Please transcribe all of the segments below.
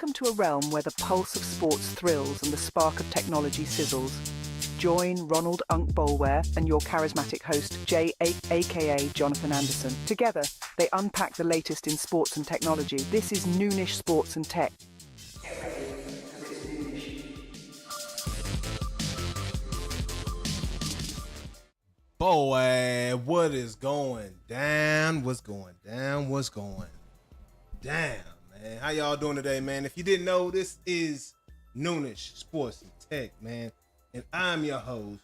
Welcome to a realm where the pulse of sports thrills and the spark of technology sizzles. Join Ronald Unk Bolware and your charismatic host, Jay, aka Jonathan Anderson. Together, they unpack the latest in sports and technology. This is Noonish Sports and Tech. Boy, what is going down? What's going down? What's going down, man? How y'all doing today, man? If you didn't know, this is Noonish Sports and Tech, man. And I'm your host,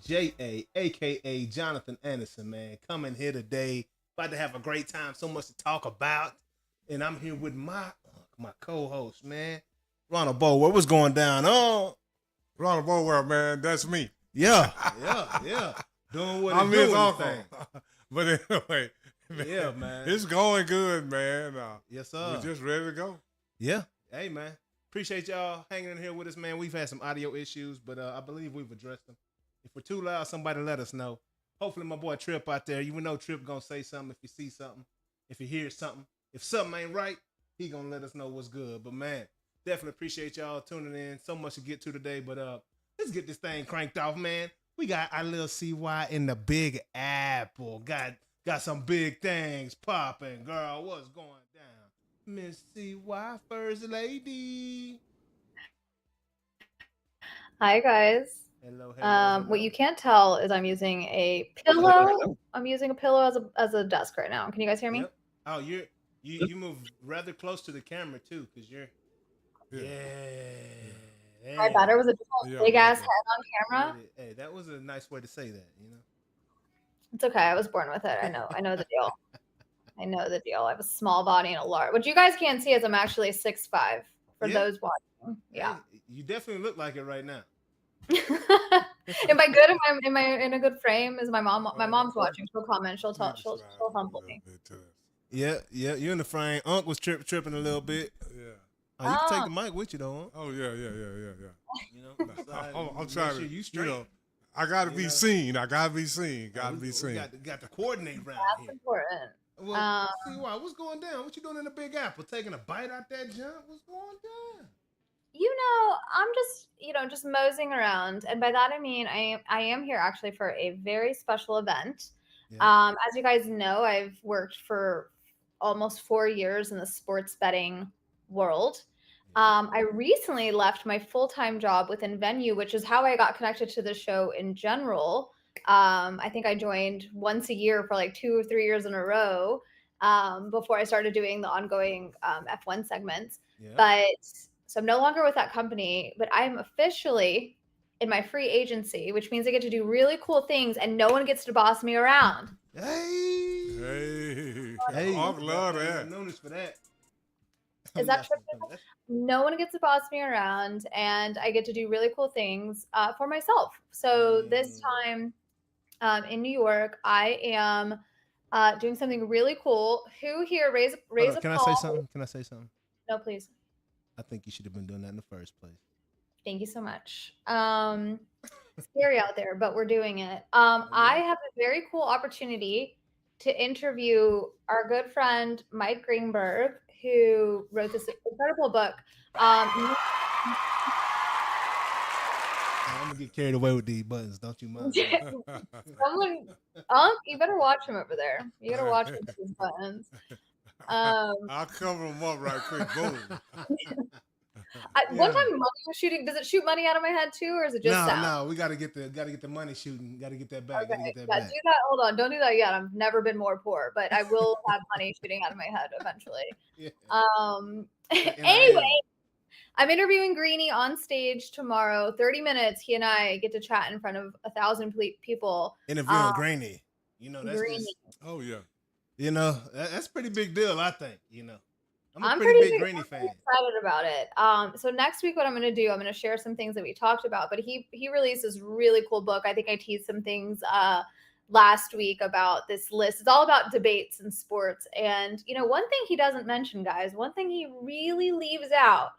J.A., a.k.a. Jonathan Anderson, man. Coming here today. About to have a great time. So much to talk about. And I'm here with my co-host, man. Ronald Bolware. What's going down? Oh, Ronald Bolware, man. That's me. Yeah. Doing what I'm it's his doing. uncle. But anyway, man, Yeah, man. it's going good, man. Yes, sir. We're just ready to go. Yeah. Hey, man. Appreciate y'all hanging in here with us, man. We've had some audio issues, but I believe we've addressed them. If we're too loud, somebody let us know. Hopefully my boy Trip out there, you know Trip gonna say something if you see something, if you hear something. If something ain't right, he gonna let us know what's good. But, man, definitely appreciate y'all tuning in. So much to get to today, but let's get this thing cranked off, man. We got our little CY in the Big Apple. Got some big things popping, girl. What's going down? Miss CY, First Lady. Hi, guys. Hello. What you can't tell is I'm using a pillow. I'm using a pillow as a desk right now. Can you guys hear me? Yep. Oh, you move rather close to the camera too, because you're My better was a big ass head on camera. Hey, that was a nice way to say that, you know. It's okay. I was born with it. I know the deal. I know the deal. I have a small body and a large. What you guys can't see is I'm actually 6'5" for those watching. Yeah. Hey, you definitely look like it right now. Am I good? Am I in a good frame? Is my mom? My mom's watching. She'll comment. She'll humble me. Yeah. You're in the frame. Unc was tripping a little bit. Yeah. Oh, you can take the mic with you though, Unc. Oh, yeah. You know, I'm trying to, you straight. you know, I got to be seen. Got to be seen. We got to coordinate around That's here. important. Well, CY, what's going down? What you doing in the Big Apple? Taking a bite out that junk? What's going down? I'm just moseying around, and by that I mean I am here actually for a very special event. Yeah. As you guys know, I've worked for almost 4 years in the sports betting world. I recently left my full-time job within Venue, which is how I got connected to the show in general. I think I joined once a year for like 2 or 3 years in a row before I started doing the ongoing F1 segments. Yeah. So I'm no longer with that company, but I'm officially in my free agency, which means I get to do really cool things and no one gets to boss me around. Hey. I love that. Noonish for that. Is that true? No one gets to boss me around, and I get to do really cool things for myself. So this time in New York, I am doing something really cool. Who here raise a Can call? Can I say something? No, please. I think you should have been doing that in the first place. Thank you so much. Scary out there, but we're doing it. I have a very cool opportunity to interview our good friend Mike Greenberg, who wrote this incredible book. I'm gonna get carried away with these buttons, don't you mind? You better watch him over there. You gotta watch him with these buttons. I'll cover them up right quick. Boom. One time money was shooting. Does it shoot money out of my head too, or is it just sound? No, we gotta get the money shooting. Gotta get that back. Okay. Gotta get that Yeah, back. do that. Hold on, don't do that yet. I've never been more poor, but I will have money shooting out of my head eventually. Yeah. Anyway, I'm interviewing Greeny on stage tomorrow. 30 minutes. He and I get to chat in front of 1,000 people. Interviewing Greeny. You know, that's Greeny. Oh, yeah. You know, that's a pretty big deal, I think. You know, I'm a pretty big Greeny fan. Excited about it. So next week, what I'm going to do, I'm going to share some things that we talked about. But he released this really cool book. I think I teased some things last week about this list. It's all about debates in sports. And one thing he doesn't mention, guys, one thing he really leaves out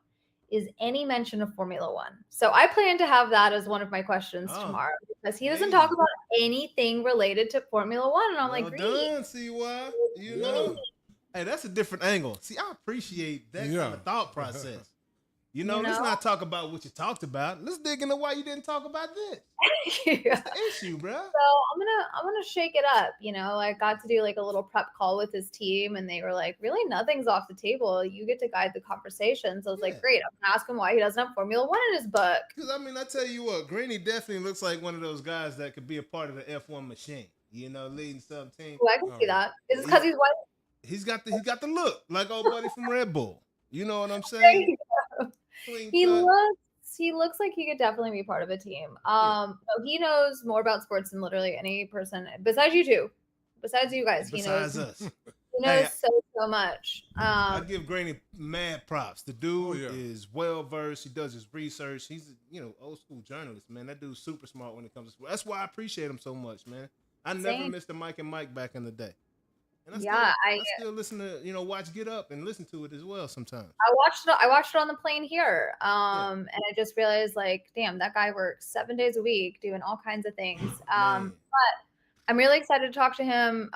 is any mention of Formula One. So I plan to have that as one of my questions tomorrow, because he doesn't talk about anything related to Formula One. And I'm like, done, CY. You know. Hey, that's a different angle. See, I appreciate that kind of thought process. Let's not talk about what you talked about. Let's dig into why you didn't talk about this. Yeah. What's the issue, bro? So I'm gonna shake it up. I got to do like a little prep call with his team, and they were like, "Really, nothing's off the table. You get to guide the conversation." So I was like, "Great." I'm gonna ask him why he doesn't have Formula One in his book. Because I tell you what, Greeny definitely looks like one of those guys that could be a part of the F1 machine. Leading some team. Oh, I can see that. Is it because he's white? He's got the look like old buddy from Red Bull. You know what I'm saying? He looks like he could definitely be part of a team. So he knows more about sports than literally any person besides you two. Besides you guys. Besides us. He knows so much. I give Granny mad props. The dude is well versed. He does his research. He's old school journalist, man. That dude's super smart when it comes to sports. That's why I appreciate him so much, man. I never missed a Mike and Mike back in the day. And I still listen to watch Get Up and listen to it as well sometimes. I watched it on the plane here. And I just realized, like, damn, that guy works 7 days a week doing all kinds of things. But I'm really excited to talk to him.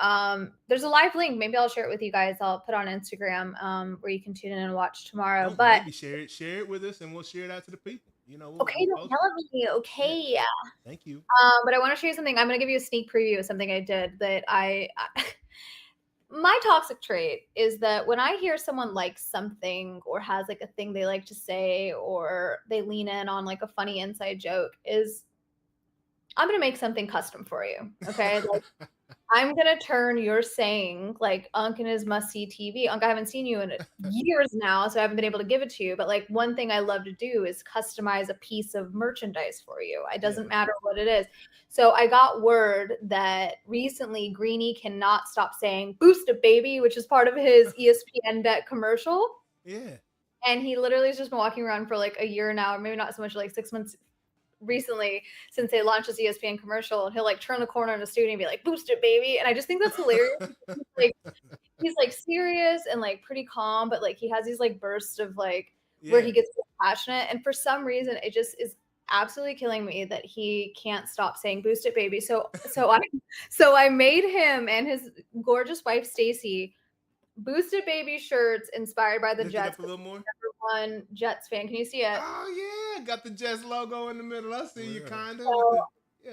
There's a live link. Maybe I'll share it with you guys. I'll put on Instagram where you can tune in and watch tomorrow. But maybe share it with us, and we'll share it out to the people. Okay, don't tell me. Okay, yeah. Thank you. But I want to show you something. I'm going to give you a sneak preview of something I did that my toxic trait is that when I hear someone likes something or has like a thing they like to say, or they lean in on like a funny inside joke, is I'm going to make something custom for you. Okay. Like, I'm going to turn your saying like Unc and his must-see TV. Unc, I haven't seen you in years now, so I haven't been able to give it to you. But like, one thing I love to do is customize a piece of merchandise for you. It doesn't matter what it is. So I got word that recently Greeny cannot stop saying "Boost It, baby," which is part of his ESPN Bet commercial. Yeah. And he literally has just been walking around for like a year now, or maybe not so much, like 6 months recently since they launched this ESPN commercial. And he'll like turn the corner in the studio and be like, "Boost it, baby." And I just think that's hilarious. He's like serious and like pretty calm, but like he has these like bursts of like where he gets passionate. And for some reason, it just is absolutely killing me that he can't stop saying "Boost it, baby." So I made him and his gorgeous wife Stacy "Boost It, baby" shirts inspired by the Jets. A little more. One Jets fan. Can you see it? Oh yeah, got the Jets logo in the middle. I see you kind of. So,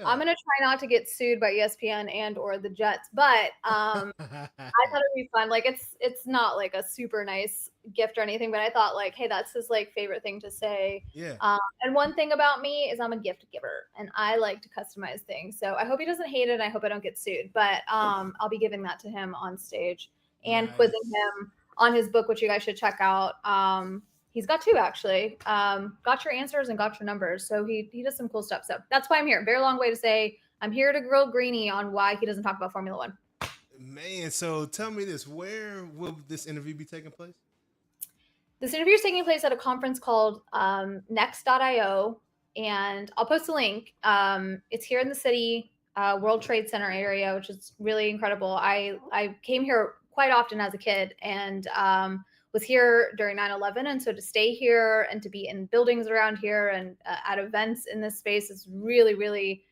I'm gonna try not to get sued by ESPN and or the Jets, but I thought it'd be fun. Like it's not like a super nice gift or anything, but I thought like, hey, that's his like favorite thing to say. Yeah. And one thing about me is I'm a gift giver and I like to customize things. So I hope he doesn't hate it. And I hope I don't get sued, but I'll be giving that to him on stage and quizzing him on his book, which you guys should check out. He's got two actually. Got Your Answers and Got Your Numbers. So he does some cool stuff. So that's why I'm here. Very long way to say I'm here to grill Greeny on why he doesn't talk about Formula One. Man, so tell me this: where will this interview be taking place? This interview is taking place at a conference called Next.io, and I'll post a link. It's here in the city, World Trade Center area, which is really incredible. I came here quite often as a kid and was here during 9/11. And so to stay here and to be in buildings around here and at events in this space is really, really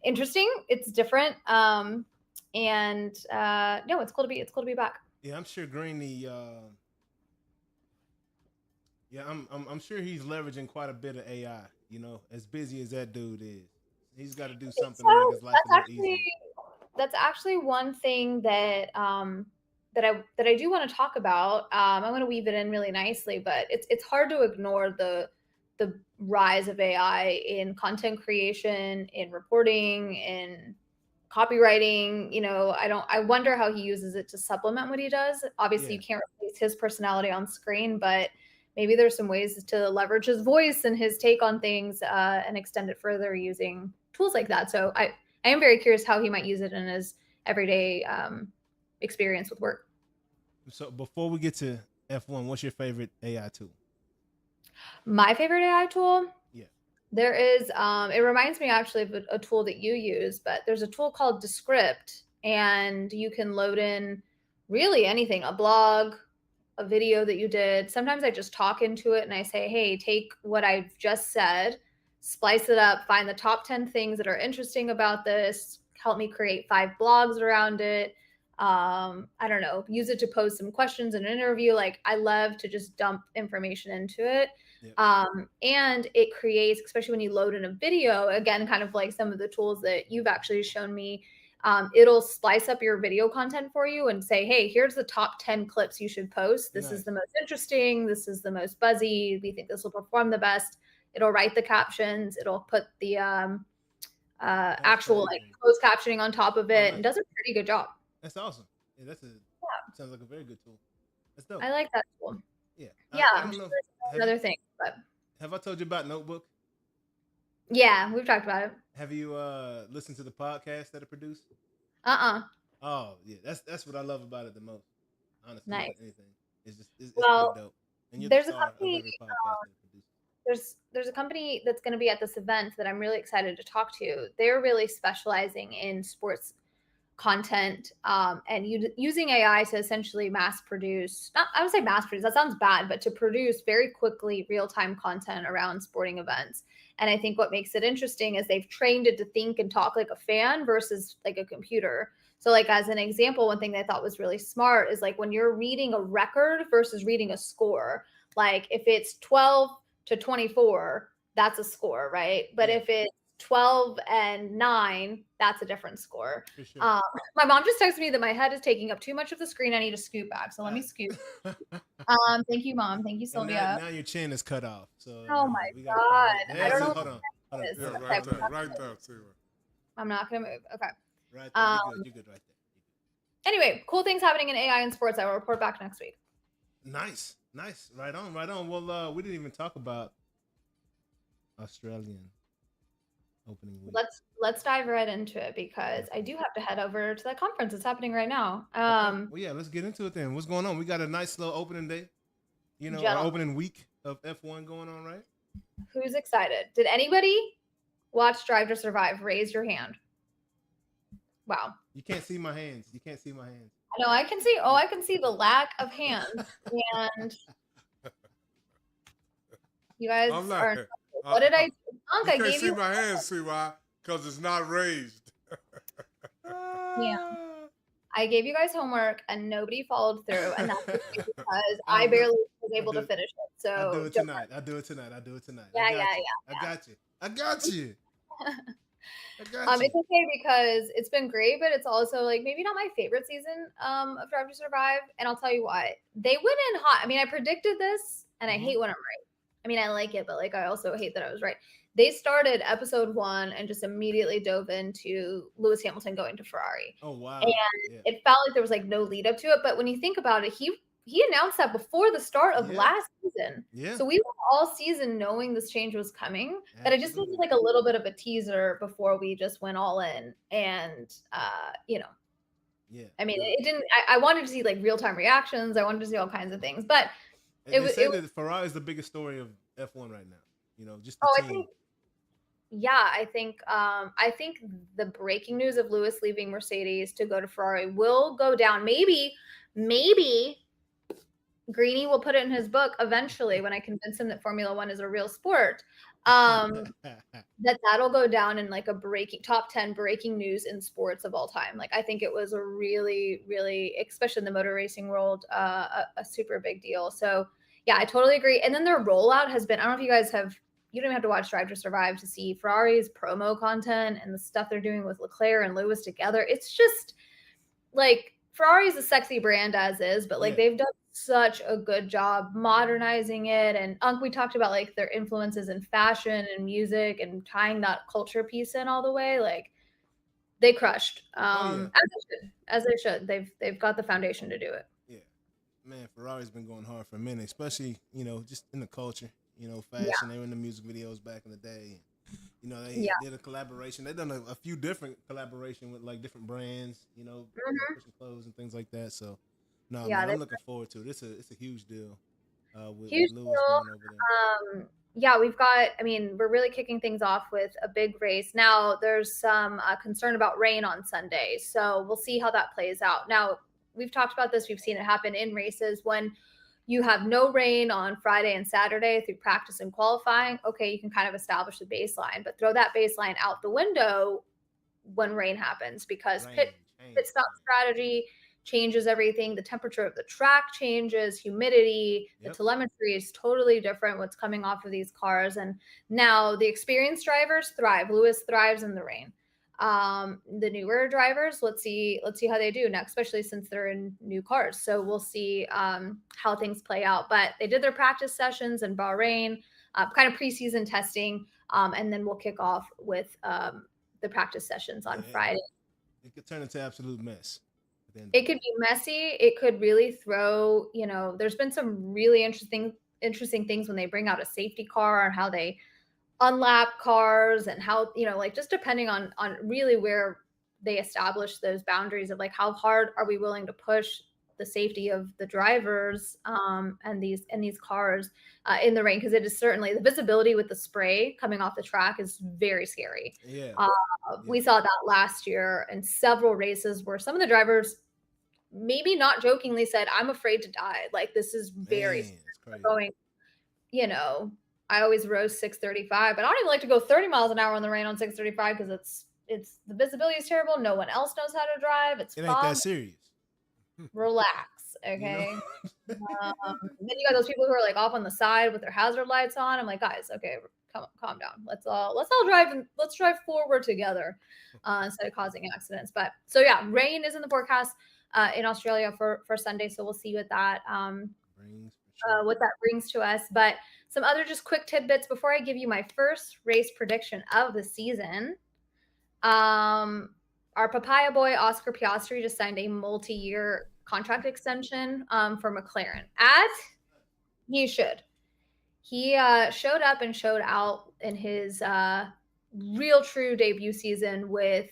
interesting. It's different. No, it's cool to be back. Yeah, I'm sure Greeny, I'm sure he's leveraging quite a bit of AI, as busy as that dude is. He's got to do something to make his life a little easier. That's actually one thing that that I do want to talk about. I'm going to weave it in really nicely, but it's hard to ignore the rise of AI in content creation, in reporting, in copywriting. I wonder how he uses it to supplement what he does. Obviously, you can't replace his personality on screen, but maybe there's some ways to leverage his voice and his take on things and extend it further using tools like that. So I am very curious how he might use it in his everyday experience with work. So before we get to F1, what's your favorite AI tool? My favorite AI tool? Yeah. There is, it reminds me actually of a tool that you use, but there's a tool called Descript, and you can load in really anything, a blog, a video that you did. Sometimes I just talk into it and I say, hey, take what I've just said, splice it up, find the top 10 things that are interesting about this, help me create 5 blogs around it. I don't know, use it to pose some questions in an interview. Like I love to just dump information into it. Yep. And it creates, especially when you load in a video, again, kind of like some of the tools that you've actually shown me, it'll splice up your video content for you and say, hey, here's the top 10 clips you should post. This is the most interesting. This is the most buzzy. We think this will perform the best. It'll write the captions. It'll put the actual like closed captioning on top of it and does a pretty good job. That's awesome. Yeah, sounds like a very good tool. That's dope. I like that tool. Yeah. Yeah, I'm sure there's another thing, but have I told you about Notebook? Yeah, we've talked about it. Have you listened to the podcast that it produced? Oh yeah, that's what I love about it the most. Honestly, nice. Anything. It's pretty dope. And there's a company. There's a company that's going to be at this event that I'm really excited to talk to. They're really specializing in sports content and using AI to essentially mass produce. I would say mass produce. That sounds bad, but to produce very quickly real-time content around sporting events. And I think what makes it interesting is they've trained it to think and talk like a fan versus like a computer. So like as an example, one thing that I thought was really smart is like when you're reading a record versus reading a score, like if it's 12-24, that's a score, right? But if it's 12-9, that's a different score. Sure. My mom just texted me that my head is taking up too much of the screen. I need to scoot back. So let me scoot. Thank you, Mom. Thank you, Sylvia. Now your chin is cut off. So oh my God. I don't know. Hold on. Yeah, right there. I'm not going to move. Okay. Right there. You're good right there. Anyway, cool things happening in AI and sports. I will report back next week. Nice. Right on. Well, we didn't even talk about Australian opening week. Let's dive right into it because I do have to head over to that conference. It's happening right now. Okay. Well, yeah, let's get into it then. What's going on? We got a nice little opening day. Our opening week of F1 going on, right? Who's excited? Did anybody watch Drive to Survive? Raise your hand. Wow. You can't see my hands. I know. I can see. Oh, I can see the lack of hands. And you guys are. What did I do? I can't see my hands. See why? Because it's not raised. Yeah. I gave you guys homework and nobody followed through, and that's because I barely was able to finish it. So I'll do it tonight. Yeah. I got you. It's okay because it's been great, but it's also like maybe not my favorite season of Drive to Survive, and I'll tell you why. They went in hot. I mean, I predicted this, and I hate when I'm right. I mean, I like it, but like I also hate that I was right. They started episode 1 and just immediately dove into Lewis Hamilton going to Ferrari. Oh wow! And it felt like there was like no lead up to it. But when you think about it, he announced that before the start of last season. Yeah. So we were all season knowing this change was coming. Absolutely. That I just needed like a little bit of a teaser before we just went all in. And Yeah. I mean, it didn't. I wanted to see like real time reactions. I wanted to see all kinds of things, but they say that Ferrari is the biggest story of F1 right now. Just the team. I think the breaking news of Lewis leaving Mercedes to go to Ferrari will go down. Maybe Greeny will put it in his book eventually when I convince him that Formula One is a real sport. That'll go down in like a top 10 breaking news in sports of all time. Like I think it was a really, really, especially in the motor racing world, a super big deal. So yeah, I totally agree. And then their rollout has been, I don't know if you guys you don't even have to watch Drive to Survive to see Ferrari's promo content and the stuff they're doing with Leclerc and Lewis together. It's just like Ferrari's a sexy brand as is, but like they've done such a good job modernizing it. And we talked about like their influences in fashion and music and tying that culture piece in all the way. Like they crushed, as they should. They've got the foundation to do it. Yeah, man, Ferrari's been going hard for a minute, especially just in the culture. Fashion. They were in the music videos back in the day. They did a collaboration. They've done a few different collaboration with like different brands. Christian clothes and things like that. So, man, I'm looking forward to it. It's a huge deal. With Lewis going over there. We've got. I mean, we're really kicking things off with a big race. Now, there's some concern about rain on Sunday, so we'll see how that plays out. Now, we've talked about this. We've seen it happen in races when you have no rain on Friday and Saturday through practice and qualifying. Okay, you can kind of establish the baseline, but throw that baseline out the window when rain happens because pit stop strategy changes everything. The temperature of the track changes, humidity, the telemetry is totally different what's coming off of these cars. And now the experienced drivers thrive. Lewis thrives in the rain. The newer drivers, let's see how they do next, especially since they're in new cars. So we'll see how things play out. But they did their practice sessions in Bahrain, kind of preseason testing, and then we'll kick off with the practice sessions on Friday. It could turn into absolute mess. It could be messy. It could really throw, there's been some really interesting things when they bring out a safety car and how they unlap cars and how, like just depending on really where they establish those boundaries of like how hard are we willing to push the safety of the drivers and these cars in the rain, because it is certainly the visibility with the spray coming off the track is very scary. We saw that last year in several races where some of the drivers maybe not jokingly said, I'm afraid to die. Like, this is very going, I always rose 635, but I don't even like to go 30 miles an hour in the rain on 635 because it's the visibility is terrible. No one else knows how to drive. It ain't that serious. Relax, okay. Then you got those people who are like off on the side with their hazard lights on. I'm like, guys, okay, calm down. Let's all drive and let's drive forward together instead of causing accidents. But so yeah, rain is in the forecast in Australia for Sunday, so we'll see what that brings to us. But some other just quick tidbits before I give you my first race prediction of the season. Our papaya boy, Oscar Piastri, just signed a multi-year contract extension for McLaren. As he should. He showed up and showed out in his real true debut season with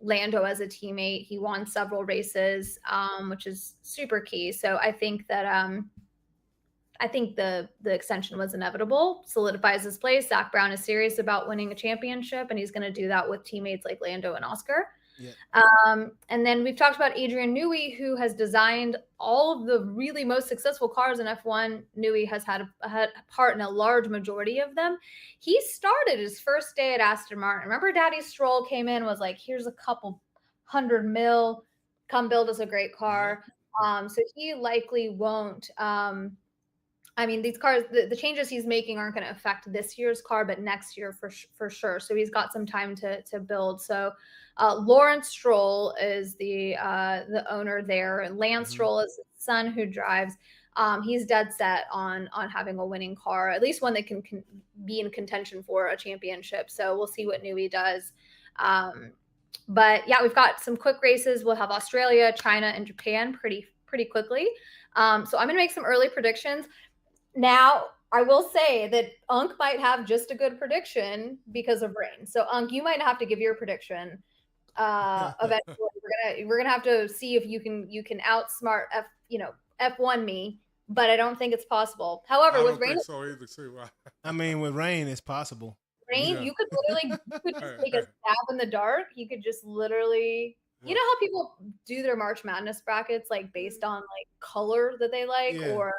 Lando as a teammate. He won several races, which is super key. So I think that the extension was inevitable, solidifies his place. Zach Brown is serious about winning a championship, and he's going to do that with teammates like Lando and Oscar. And then we've talked about Adrian Newey, who has designed all of the really most successful cars in F1. Newey has had a part in a large majority of them. He started his first day at Aston Martin. Remember, Daddy Stroll came in, was like, here's a couple $100 million, come build us a great car. So he likely won't. These cars, the changes he's making aren't going to affect this year's car, but next year for sure. So he's got some time to build. So Lawrence Stroll is the owner there, and Lance Stroll is his son who drives. He's dead set on having a winning car, at least one that can be in contention for a championship. So we'll see what Newey does. But yeah, we've got some quick races. We'll have Australia, China, and Japan pretty quickly. So I'm going to make some early predictions. Now, I will say that Unk might have just a good prediction because of rain. So Unk, you might have to give your prediction. Eventually, we're gonna have to see if you can outsmart F1 me, but I don't think it's possible. However, with rain, with rain, it's possible. Rain, you could just take a stab in the dark. You could just literally. You know how people do their March Madness brackets like based on like color that they like or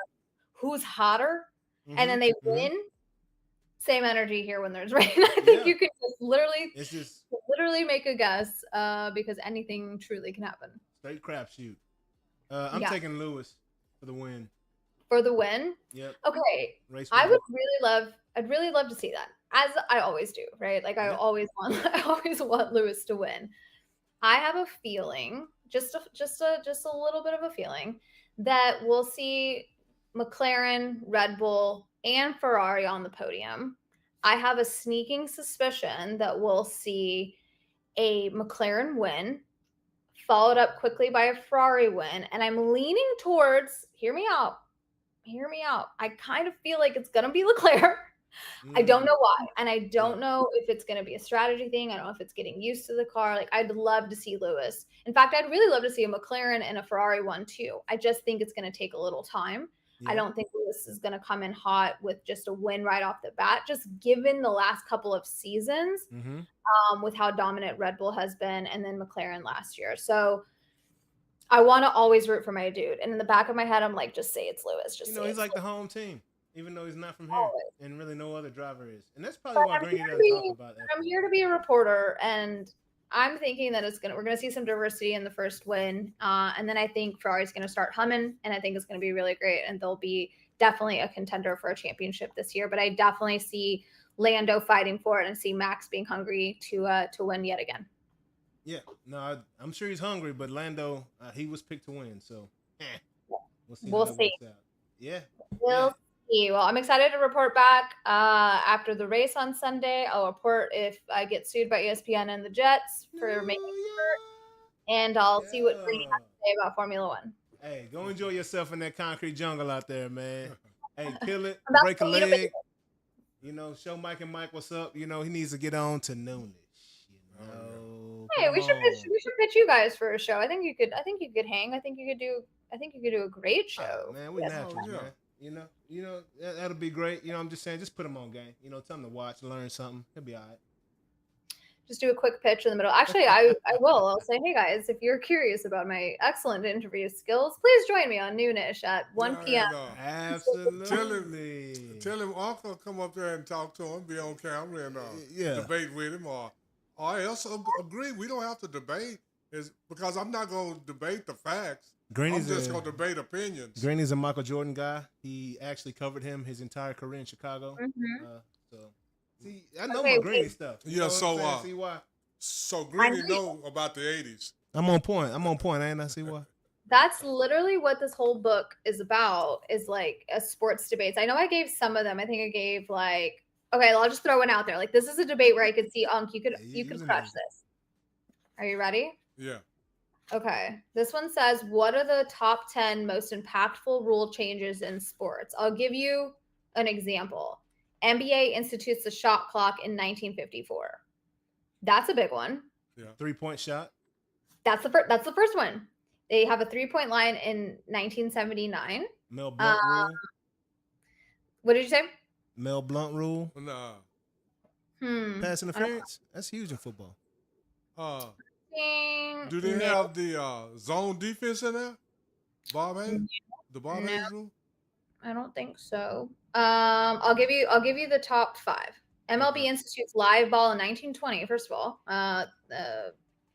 who's hotter, and then they win. Same energy here when there's rain. I think you could just literally make a guess because anything truly can happen. Straight crapshoot. I'm taking Lewis for the win. For the win? Yep. Okay. I'd really love to see that, as I always do, right? Like I always want Lewis to win. I have a feeling, just a little bit of a feeling, that we'll see McLaren, Red Bull, and Ferrari on the podium. I have a sneaking suspicion that we'll see a McLaren win, followed up quickly by a Ferrari win. And I'm leaning towards, hear me out. I kind of feel like it's going to be Leclerc. I don't know why. And I don't know if it's going to be a strategy thing. I don't know if it's getting used to the car. Like, I'd love to see Lewis. In fact, I'd really love to see a McLaren and a Ferrari one too. I just think it's going to take a little time. I don't think Lewis is going to come in hot with just a win right off the bat, just given the last couple of seasons with how dominant Red Bull has been, and then McLaren last year. So I want to always root for my dude. And in the back of my head, I'm like, just say it's Lewis. He's like the home team, even though he's not from here, and really no other driver is. And that's probably why I'm bringing it up to talk about that. I'm here to be a reporter, and I'm thinking that we're gonna see some diversity in the first win, and then I think Ferrari's gonna start humming, and I think it's gonna be really great, and they'll be definitely a contender for a championship this year. But I definitely see Lando fighting for it, and see Max being hungry to win yet again. Yeah, no, I'm sure he's hungry, but Lando, he was picked to win, so we'll see. How that works out. Yeah, We'll see. Well, I'm excited to report back after the race on Sunday. I'll report if I get sued by ESPN and the Jets for making it, and I'll see what Green has to say about Formula One. Hey, go enjoy yourself in that concrete jungle out there, man. Hey, kill it, That's break a what you leg. You know, show Mike and Mike what's up. You know, he needs to get on to noonish. You know, Hey, we should pitch you guys for a show. I think you could hang. I think you could do a great show. Man, we naturals, man. You know that'll be great. You know, I'm just saying, just put him on game. You know, tell him to watch, learn something. He'll be all right. Just do a quick pitch in the middle. Actually, I will. I'll say, hey guys, if you're curious about my excellent interview skills, please join me on Noonish at 1 p.m. Absolutely. Tell him Uncle come up there and talk to him, be on camera and debate with him, or else agree. We don't have to debate, because I'm not going to debate the facts. I'm just going to debate opinions. Granny's a Michael Jordan guy. He actually covered him his entire career in Chicago. So. See, I know my Greeny stuff. See why? So Greeny know about the 80s. I'm on point, ain't I? See why? That's literally what this whole book is about, is like a sports debates. I know I gave some of them. I think I gave okay, I'll just throw one out there. Like, this is a debate where I could see, you could crush this. Are you ready? Yeah. Okay. This one says, what are the top 10 most impactful rule changes in sports? I'll give you an example. NBA institutes the shot clock in 1954. That's a big one. Yeah. 3-point shot. That's the first one. They have a 3-point line in 1979. Mel Blount rule. What did you say? Mel Blount rule. No. Pass interference. That's huge in football. Do they have the zone defense in there? Bob Hayes? The Bob Hayes rule? I don't think so. I'll give you the top 5. MLB institutes live ball in 1920. First of all,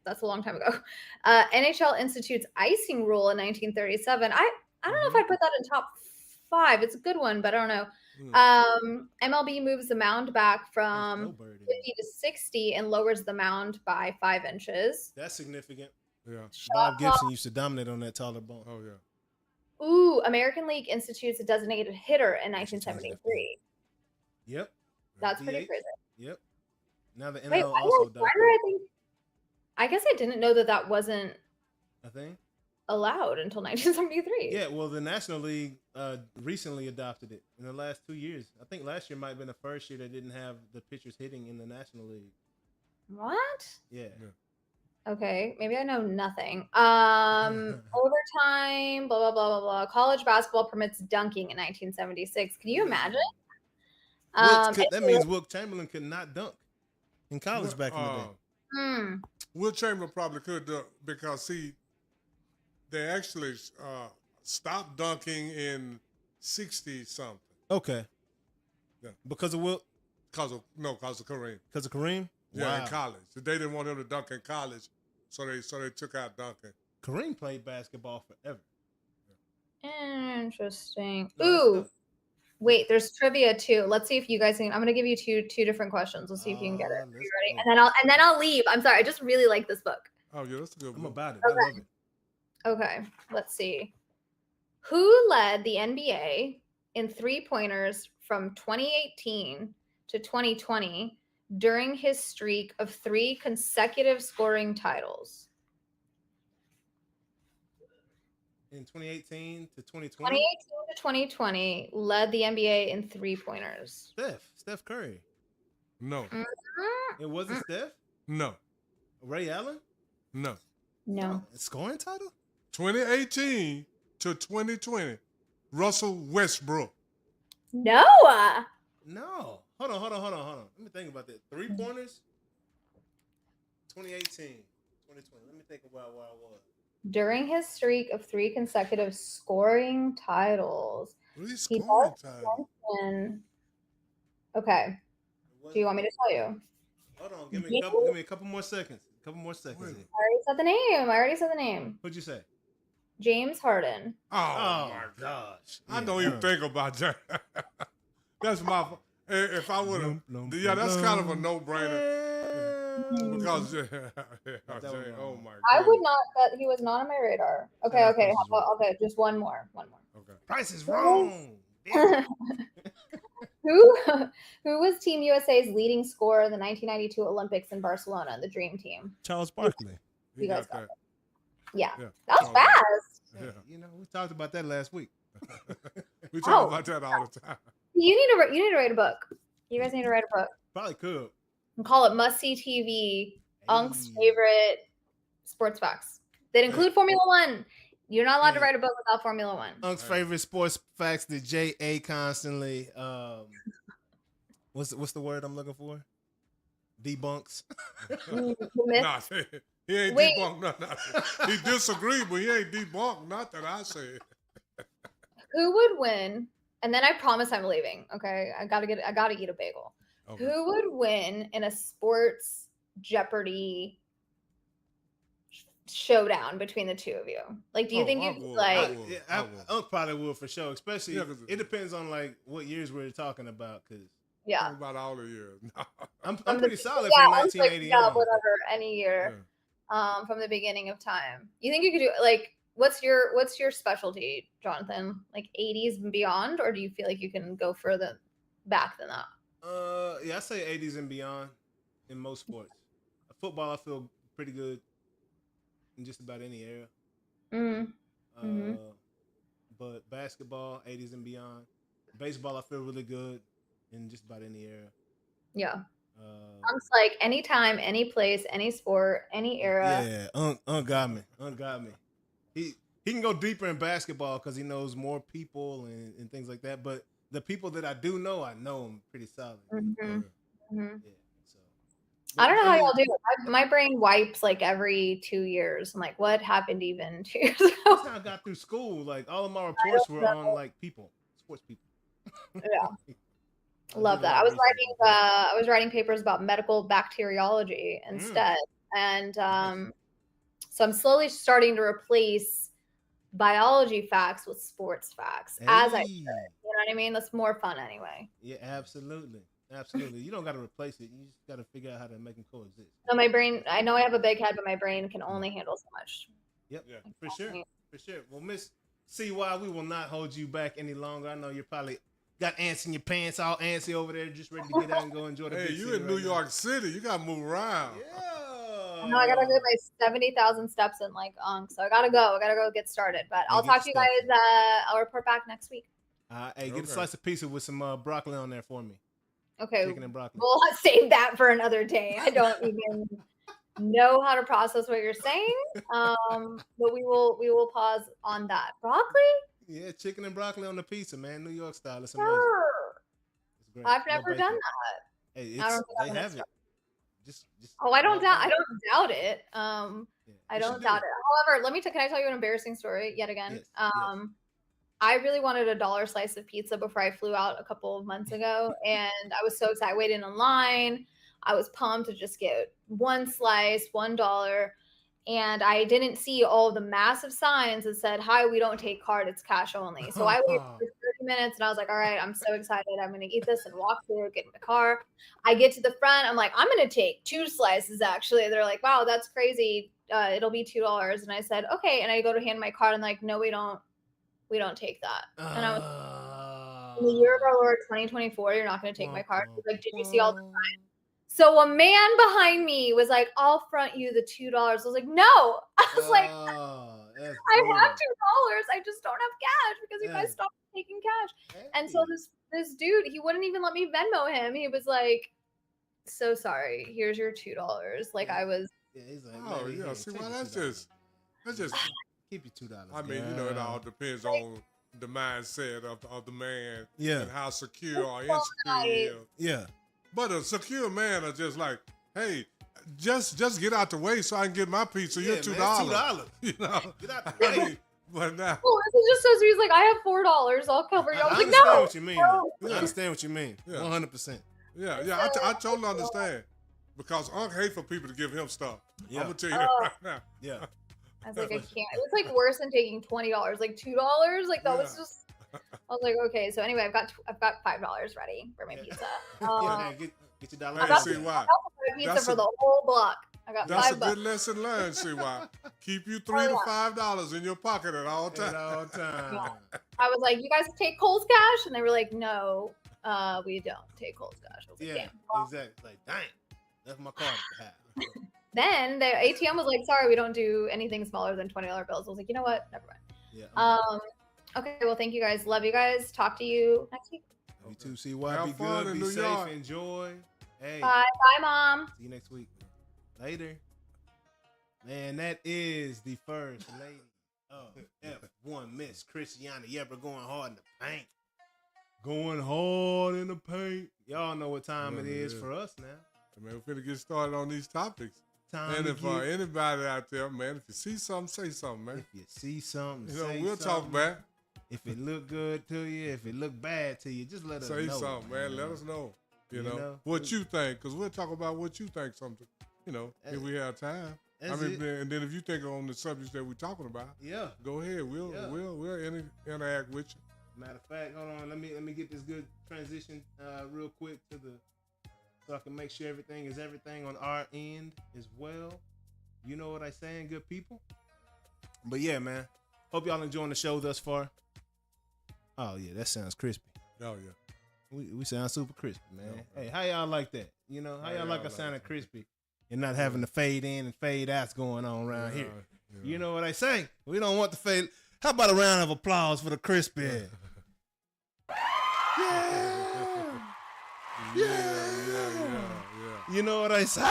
that's a long time ago. NHL institutes icing rule in 1937. I don't know if I put that in top 5. It's a good one, but I don't know. MLB moves the mound back from 50 to 60 and lowers the mound by 5 inches. That's significant. Yeah. Bob Gibson used to dominate on that taller ball. Oh yeah. Ooh, American League institutes a designated hitter in 1973. Yep. That's pretty crazy. Yep. Now the NL also does. I guess I didn't know that wasn't a thing allowed until 1973. Yeah, well, the National League recently adopted it in the last 2 years. I think last year might have been the first year they didn't have the pitchers hitting in the National League. What? Yeah. Okay, maybe I know nothing. Overtime, blah, blah, blah, blah, blah. College basketball permits dunking in 1976. Can you imagine? That means Wilt Chamberlain could not dunk in college back in the day. Wilt Chamberlain probably could dunk because, they actually stopped dunking in 60-something. Okay. Yeah. Because of Wilt? Because of Kareem. Because of Kareem? Yeah, in college. They didn't want him to dunk in college, so they took out dunking. Kareem played basketball forever. Interesting. Ooh. Wait, there's trivia too. Let's see if you guys can. I'm gonna give you two different questions. Let's see if you can get it. Are you ready? And then I'll leave. I'm sorry. I just really like this book. Oh yeah, that's a good book. I'm about it. Okay. I love it. Okay, let's see. Who led the NBA in 3-pointers from 2018 to 2020 during his streak of 3 consecutive scoring titles? In 2018 to 2020? 2018 to 2020 led the NBA in 3-pointers. Steph Curry. No. It wasn't Steph? No. Ray Allen? No. No. Scoring title? 2018 to 2020, Russell Westbrook. No. No. Hold on. Let me think about that. 3-pointers? 2018, 2020. Let me think about where I was. During his streak of 3 consecutive scoring titles. Really scoring titles? Okay. Do you want me to tell you? Hold on. Give me a couple more seconds. Couple more seconds. I already said the name. What'd you say? James Harden. Oh my gosh. I don't even think about that. That's my. If I would have, that's kind of a no-brainer. Because oh my God. I would not. That he was not on my radar. Okay. Okay. Just one more. Okay. Price is wrong. Who was Team USA's leading scorer in the 1992 Olympics in Barcelona, the Dream Team? Charles Barkley. You guys got that. Yeah. That was fast. Yeah. You know, we talked about that last week. We talk about that all the time. You need to write a book. You guys need to write a book. Probably could. And call it Must See TV. Unc's favorite sports facts. That include Formula One. You're not allowed to write a book without Formula One. Unc's favorite sports facts that J.A. constantly what's the word I'm looking for? Debunks. Nah, he ain't debunked nothing. He disagreed, but he ain't debunked nothing I said. Who would win? And then I promise I'm leaving. Okay, I gotta eat a bagel. Okay. Who would win in a sports Jeopardy showdown between the two of you? Like, do you think you like? I probably will for sure. Especially, it depends on like what years we're talking about. Cause about all the years. I'm pretty solid from 1980. Whatever, any year, from the beginning of time. You think you could do like? What's your specialty, Jonathan? Like 80s and beyond, or do you feel like you can go further back than that? I say 80s and beyond in most sports. Football, I feel pretty good in just about any era. But basketball, 80s and beyond. Baseball, I feel really good in just about any era. Yeah. It's like anytime, any place, any sport, any era. Yeah, got me. He can go deeper in basketball because he knows more people and things like that. But the people that I do know, I know them pretty solid. Yeah, so. I don't know how y'all do it. My brain wipes like every 2 years. I'm like, what happened even 2 years ago? That's how I got through school. Like all of my reports were on like sports people. Yeah. Love that. I was writing papers about medical bacteriology instead. And so I'm slowly starting to replace biology facts with sports facts as I should. You know what I mean? That's more fun anyway. Yeah, absolutely. You don't got to replace it. You just got to figure out how to make them coexist. So my brain, I know I have a big head, but my brain can only handle so much. Yep, for sure. Well, Miss CY, we will not hold you back any longer. I know you're probably got ants in your pants, all antsy over there, just ready to get out and go enjoy the big city. Hey, you in New York City. You got to move around. Yeah. No, I gotta get my 70,000 steps in like so I gotta go get started. But I'll talk to you guys. I'll report back next week. Hey, get a slice of pizza with some broccoli on there for me. Okay. Chicken and broccoli. We'll save that for another day. I don't even know how to process what you're saying. But we will pause on that. Broccoli? Yeah, chicken and broccoli on the pizza, man. New York style. It's amazing. Sure. It's great. I've never done that. Hey, they have it. Just I don't doubt it. I don't doubt it. However, can I tell you an embarrassing story yet again? Yes. I really wanted a $1 slice of pizza before I flew out a couple of months ago, and I was so excited. I waited in line. I was pumped to just get one slice, $1, and I didn't see all the massive signs that said, "Hi, we don't take card; it's cash only." So I waited for 30 minutes, and I was like, "All right, I'm so excited! I'm gonna eat this and walk through, get in the car." I get to the front. I'm like, "I'm gonna take 2 slices." Actually, they're like, "Wow, that's crazy. It'll be $2." And I said, "Okay." And I go to hand my card, and like, "No, we don't take that." And I was in the year of our Lord 2024, you're not gonna take my card. He's like, "Did you see all the signs?" So a man behind me was like, "I'll front you the $2." I was like, "No." I was like, "I have $2. I just don't have cash because you guys stopped taking cash." And so this dude, he wouldn't even let me Venmo him. He was like, "So sorry. Here's your $2." Like I was. Yeah, he's like, see, well, that's just keep your $2. I mean, it all depends on the mindset of the man and how secure or insecure he is. Yeah. But a secure man is just like, hey, just get out the way so I can get my pizza. You're $2. $2. You know, get out the way. But now, it just says he's like, "I have $4. I'll cover you." I was like, "No." No. What you mean? I understand what you mean. 100%. Yeah. I totally understand. because Unc hate for people to give him stuff. Yeah. I'm gonna tell you that right now. Yeah. I was like, I can't. It was like worse than taking $20, like $2. Like that was just. I was like, okay. So anyway, I've got $5 ready for my pizza. Get your dollar. I got See why? the pizza for the whole block. I got That's $5. a good lesson learned. See why? Keep you $3 to $5 in your pocket at all times. At all times. Yeah. I was like, you guys take Kohl's Cash, and they were like, no, we don't take Kohl's Cash. I was like, Yeah, damn. exactly. Like, dang, that's my card to have. Then the ATM was like, sorry, we don't do anything smaller than $20 bills. I was like, you know what? Never mind. Yeah. Okay, well, thank you guys. Love you guys. Talk to you next week. You too. See why? Have Be fun good. in Be New safe. York. Enjoy. Hey. Bye. Bye, Mom. See you next week. Later. Man, that is the first lady of F1, Miss Christiana Yepper, going hard in the paint. Going hard in the paint. Y'all know what time it is for us now. Man, we're finna get started on these topics. Time And to if get- anybody out there, man, if you see something, say something, man. If you see something, You know, say we'll something. talk back. If it look good to you, if it look bad to you, just let us Say know. something, man. Let us know. You You know know? what you think, because we'll talk about what you think. Something, if we have time. That's I mean, it. and then if you think on the subjects that we're talking about, Yeah. go ahead. We'll interact with you. Matter of fact, hold on. Let me get this good transition real quick so I can make sure everything is everything on our end as well. You know what I'm saying, good people? But yeah, man. Hope y'all enjoying the show thus far. Oh yeah, that sounds crispy. Oh yeah. We sound super crispy, man. Hey, how y'all like that? You know, how y'all like us sounding crispy and not having the fade in and fade outs going on around here? You know what I say? We don't want the fade. How about a round of applause for the crispy? Yeah. You know what I say?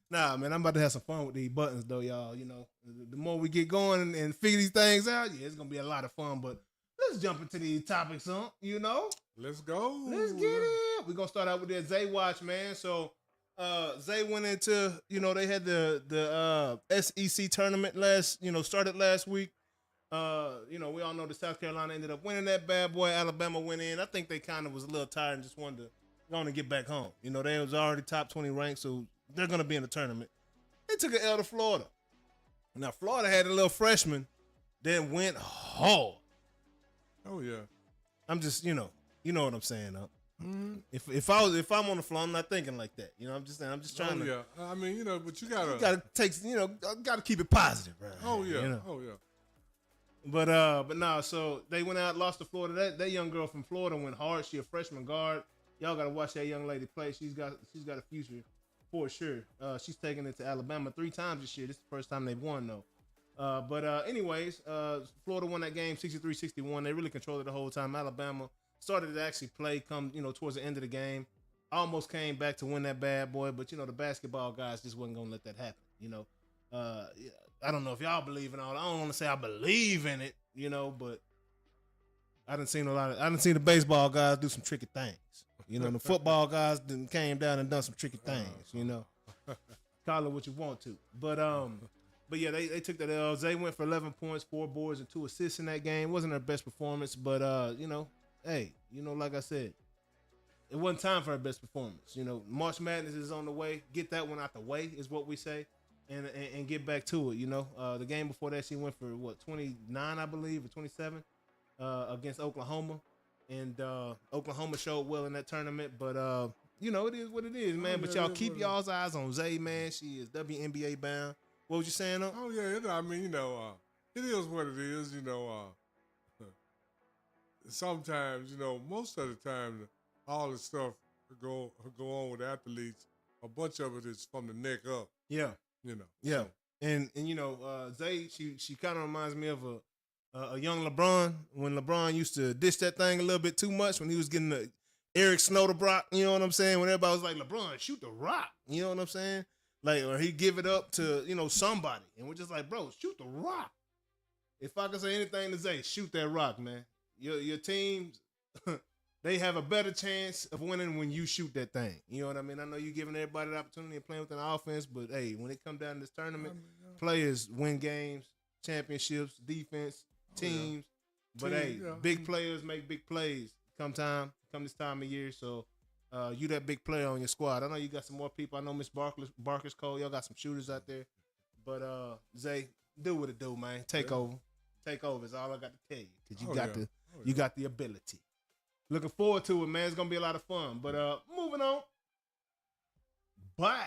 Nah, man, I'm about to have some fun with these buttons, though, y'all. You know, the more we get going and figure these things out, yeah, it's gonna be a lot of fun. But let's jump into these topics, huh? You know, Let's go. let's get it. We're gonna start out with that Zay watch, man. So, Zay went into, they had the SEC tournament started last week. We all know that South Carolina ended up winning that bad boy. Alabama went in. I think they kind of was a little tired and just wanted to go on and get back home. You know, they was already top 20 ranked, so they're going to be in the tournament. They took an L to Florida. Now, Florida had a little freshman that went hard. Oh yeah. I'm just, you know what I'm saying, huh? Mm-hmm. If I'm on the floor, I'm not thinking like that. I'm just trying to. Yeah. I mean, but you gotta. You gotta take, gotta keep it positive, right? Oh yeah. You know? Oh yeah. But nah, so they went out, lost to Florida. That young girl from Florida went hard. She a freshman guard. Y'all gotta watch that young lady play. She's got a future for sure. She's taking it to Alabama 3 times this year. This is the first time they've won though. Anyways, Florida won that game 63-61. They really controlled it the whole time. Alabama started to actually play towards the end of the game. Almost came back to win that bad boy, but the basketball guys just wasn't gonna let that happen. I don't know if y'all believe in all. I don't want to say I believe in it, but I done seen the baseball guys do some tricky things. The football guys came down and done some tricky things. Call it what you want to, but yeah, they took that L. Zay went for 11 points, 4 boards, and 2 assists in that game. Wasn't their best performance, but hey, like I said, it wasn't time for her best performance. March Madness is on the way. Get that one out the way is what we say. And get back to it, The game before that, she went for 29, I believe, or 27 against Oklahoma, and Oklahoma showed well in that tournament. But it is what it is, man. But y'all keep y'all's eyes on Zay, man. She is WNBA bound. What was you saying? Oh yeah, I mean, it is what it is. Sometimes, most of the time, all the stuff go on with athletes. A bunch of it is from the neck up. Yeah. Yeah. So. And Zay, she kind of reminds me of a young LeBron, when LeBron used to dish that thing a little bit too much when he was getting the Eric Snowderbrock, you know what I'm saying? When everybody was like, LeBron, shoot the rock, you know what I'm saying? Like, or he give it up to, somebody. And we're just like, bro, shoot the rock. If I can say anything to Zay, shoot that rock, man. Your teams, they have a better chance of winning when you shoot that thing. You know what I mean? I know you're giving everybody the opportunity of playing within the offense, but hey, when it comes down to this tournament, players win games, championships, defense, teams. But hey, big players make big plays come this time of year. So you that big player on your squad. I know you got some more people. I know Miss Barker's Cole. Y'all got some shooters out there. But Zay, do what it do, man. Take over. Take over is all I got to tell you. Because you got the ability. Looking forward to it, man. It's gonna be a lot of fun. But moving on. Wow.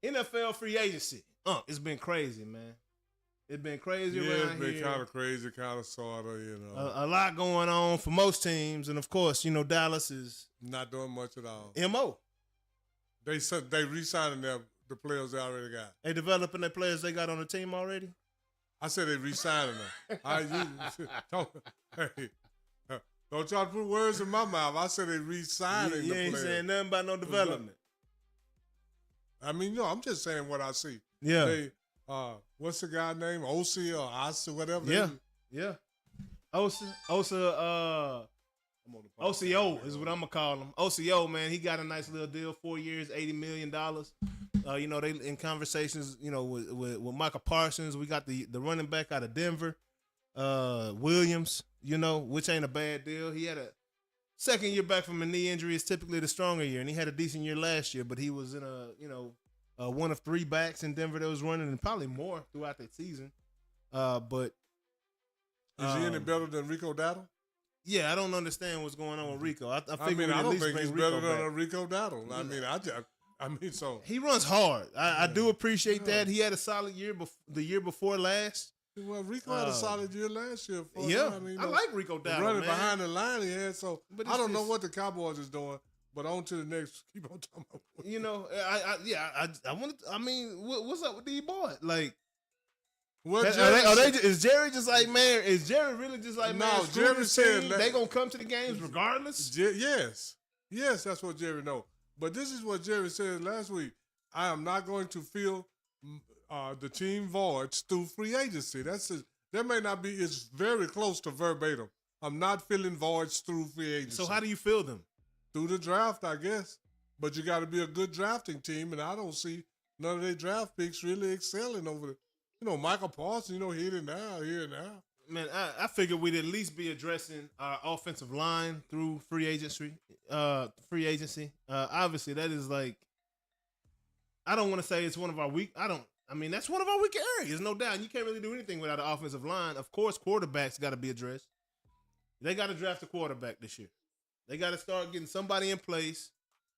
NFL free agency. It's been crazy, man. It's been crazy around here. Yeah, it's been kind of crazy, kind of sort of, you know. A lot going on for most teams. And, of course, you know, Dallas is not doing much at all. M.O. They re-signing the players they already got. They developing the players they got on the team already? I said they re-signing them. Don't try to put words in my mouth. I said they re-signing the players. You ain't saying nothing about no development. I mean, no, I'm just saying what I see. Yeah. They, what's the guy name? Osi or Asa, whatever. Yeah. Oso is what I'm gonna call him. OCO, man, he got a nice little deal, 4 years, $80 million. You know, they in conversations, you know, with Michael Parsons. We got the running back out of Denver, Williams, you know, which ain't a bad deal. He had a second year back from a knee injury is typically the stronger year, and he had a decent year last year, but he was in one of 3 backs in Denver that was running, and probably more throughout that season. But is he any better than Rico Dowdle? Yeah, I don't understand what's going on with Rico. I don't think he's better than Rico Dowdle. I mean, so he runs hard. I do appreciate that. He had a solid year the year before last. Well, Rico had a solid year last year. I like Rico Dowdle, running man. behind the line he had. So I don't know what the Cowboys is doing, but on to the next. Keep on talking about. You know, I want. I mean, what's up with these boys? Like, is Jerry just like, man? Is Jerry really just like, man? No, Jerry said they gonna come to the games regardless. Yes, that's what Jerry knows. But this is what Jerry said last week. I am not going to fill the team voids through free agency. That may not be. It's very close to verbatim. I'm not filling voids through free agency. So how do you fill them? Through the draft, I guess. But you got to be a good drafting team, and I don't see none of their draft picks really excelling over the. You know, Michael Parsons, you know, here and now. Man, I figured we'd at least be addressing our offensive line through free agency. Obviously, that is like, I don't want to say it's one of our weak. That's one of our weaker areas, no doubt. You can't really do anything without an offensive line. Of course, quarterbacks got to be addressed. They got to draft a quarterback this year. They got to start getting somebody in place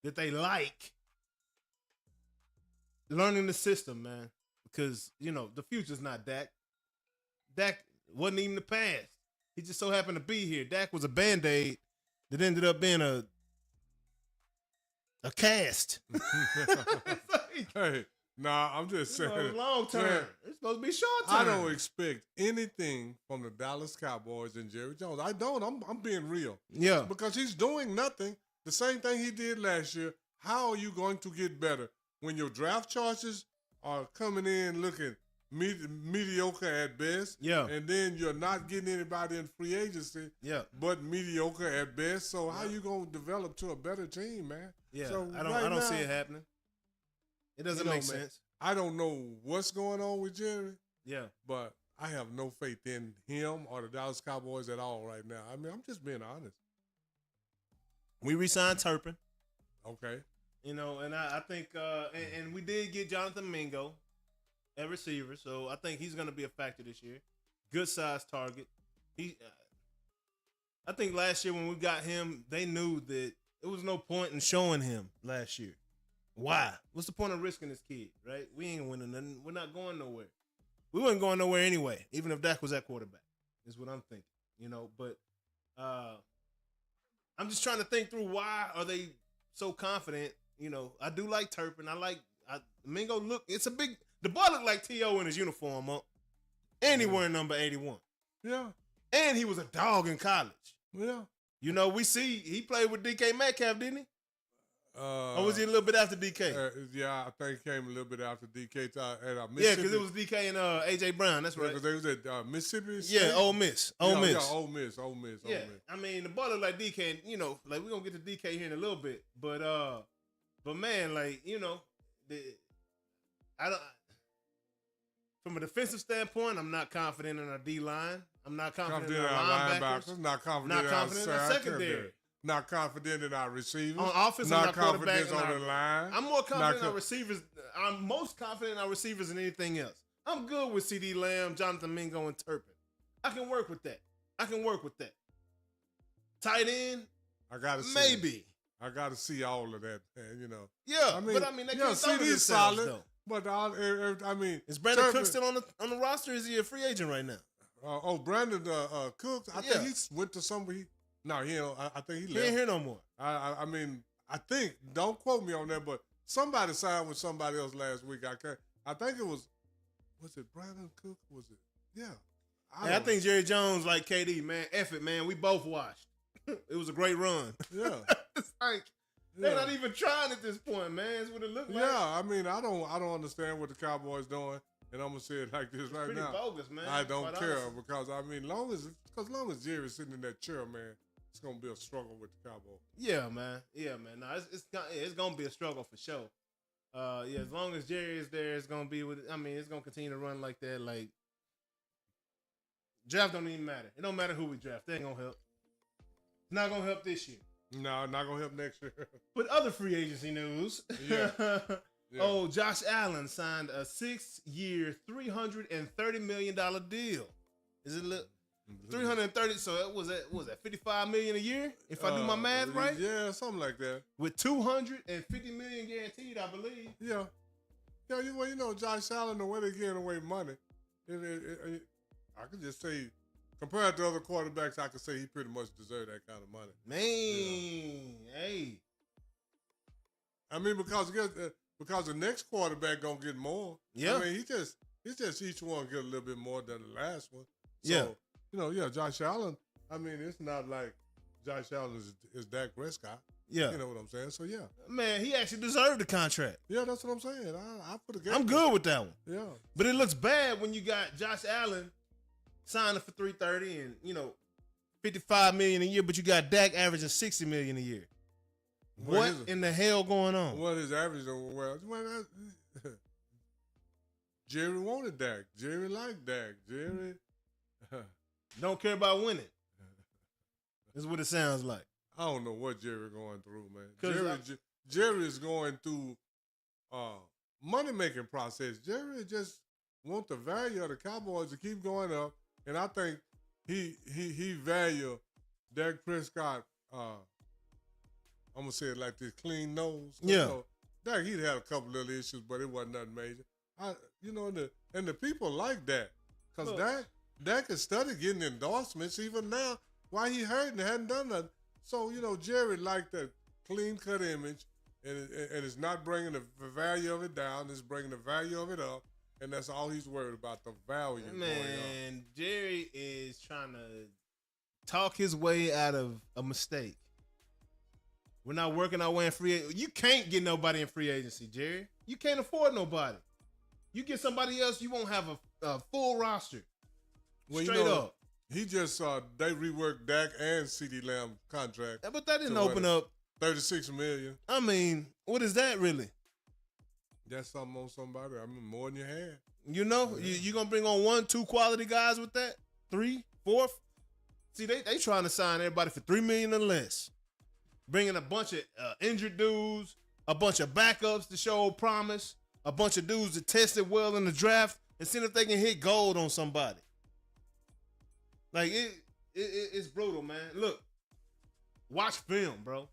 that they like. Learning the system, man. Because, you know, the future's not Dak. Dak wasn't even the past. He just so happened to be here. Dak was a Band-Aid that ended up being a cast. Hey, I'm just saying. Long term. Yeah. It's supposed to be short term. I don't expect anything from the Dallas Cowboys and Jerry Jones. I don't. I'm being real. Yeah. Because he's doing nothing. The same thing he did last year. How are you going to get better when your draft choices are coming in looking mediocre at best. Yeah. And then you're not getting anybody in free agency. Yeah. But mediocre at best. So how you gonna develop to a better team, man? Yeah. So I don't see it happening. It doesn't make sense. I don't know what's going on with Jerry. Yeah. But I have no faith in him or the Dallas Cowboys at all right now. I mean, I'm just being honest. We re-signed Turpin. Okay. You know, and I think, and we did get Jonathan Mingo at receiver, so I think he's going to be a factor this year. Good size target. I think last year when we got him, they knew that there was no point in showing him last year. Why? What's the point of risking this kid, right? We ain't winning nothing. We're not going nowhere. We weren't going nowhere anyway, even if Dak was at quarterback, is what I'm thinking, you know. But I'm just trying to think through why are they so confident. You know, I do like Turpin. Mingo the boy looked like T.O. in his uniform, and he wearing number 81. Yeah. And he was a dog in college. Yeah. You know, he played with DK Metcalf, didn't he? Or was he a little bit after DK? Yeah, I think he came a little bit after DK. Yeah, because it was DK and A.J. Brown. That's right. Because they was at Mississippi State. Yeah, Ole Miss. Ole Miss. Ole Miss. Yeah, I mean, the boy looked like DK, and, you know, like, we're going to get to DK here in a little bit. But man, like, you know, from a defensive standpoint, I'm not confident in our D-line. I'm not confident in our linebackers. Not confident in our secondary. Not confident in our receivers. On offense, not confident on the line. I'm more confident in our receivers. I'm most confident in our receivers than anything else. I'm good with CD Lamb, Jonathan Mingo, and Turpin. I can work with that. Tight end, I gotta see maybe. It. I gotta see all of that, man. You know. Yeah, they can't throw CD's solid. Though. But is Brandon Cook still on the roster? Or is he a free agent right now? Brandon Cooks. I think he went to somebody. No, he don't. I think he left. He ain't here no more. I think. Don't quote me on that, but somebody signed with somebody else last week. I think it was. Was it Brandon Cook? Was it? Yeah. I think Jerry Jones like KD, man. F it, man. We both watched. It was a great run. Yeah. It's like they're not even trying at this point, man. That's what it looked like. Yeah, I mean, I don't understand what the Cowboys doing, and I'm gonna say it like this right now. It's pretty bogus, man. I don't care because I mean, long as Jerry's sitting in that chair, man, it's gonna be a struggle with the Cowboys. Yeah, man. No, it's gonna be a struggle for sure. As long as Jerry is there, it's gonna be it's gonna continue to run like that. Like draft don't even matter. It don't matter who we draft. They ain't gonna help. It's not gonna help this year. No, not gonna help next year. But other free agency news. Yeah. Oh, Josh Allen signed a 6-year, $330 million deal. Is it 330? So that was that $55 million a year? If I do my math right? Yeah, something like that. With $250 million guaranteed, I believe. Yeah. Yeah, Josh Allen, the way they're giving away money, I could just say, compared to other quarterbacks, I could say he pretty much deserved that kind of money. Man, hey. I mean, because the next quarterback gonna get more. Yeah. I mean, he just each one get a little bit more than the last one. So, Josh Allen. I mean, it's not like Josh Allen is Dak Prescott. Yeah. You know what I'm saying? So yeah. Man, he actually deserved the contract. Yeah, that's what I'm saying. I put a game. I'm good with that one. Yeah. But it looks bad when you got Josh Allen signing for $330 and $55 million a year, but you got Dak averaging $60 million a year. What in the hell going on? What is average? Well, Jerry wanted Dak. Jerry liked Dak. Jerry don't care about winning. That's what it sounds like. I don't know what Jerry going through, man. Jerry is going through money-making process. Jerry just want the value of the Cowboys to keep going up, and I think he value Dak Prescott. I'm gonna say it like this: clean nose. Yeah. Dak, he'd had a couple little issues, but it wasn't nothing major. And the people like that because Dak has started getting endorsements even now. Why he hurt and hadn't done nothing. So, Jerry liked that clean-cut image, and it's not bringing the value of it down. It's bringing the value of it up, and that's all he's worried about, the value going up. Man, Jerry is trying to talk his way out of a mistake. We're not working our way in free agency. You can't get nobody in free agency, Jerry. You can't afford nobody. You get somebody else, you won't have a full roster. Well, straight up. He just they reworked Dak and CD Lamb contract. Yeah, but that didn't open up $36 million. I mean, what is that really? That's something on somebody. I mean, more than you had. You gonna bring on 1, 2 quality guys with that? 3, 4? See, they trying to sign everybody for $3 million or less. Bringing a bunch of injured dudes, a bunch of backups to show promise, a bunch of dudes that tested well in the draft, and seeing if they can hit gold on somebody. Like it's brutal, man. Look, watch film, bro.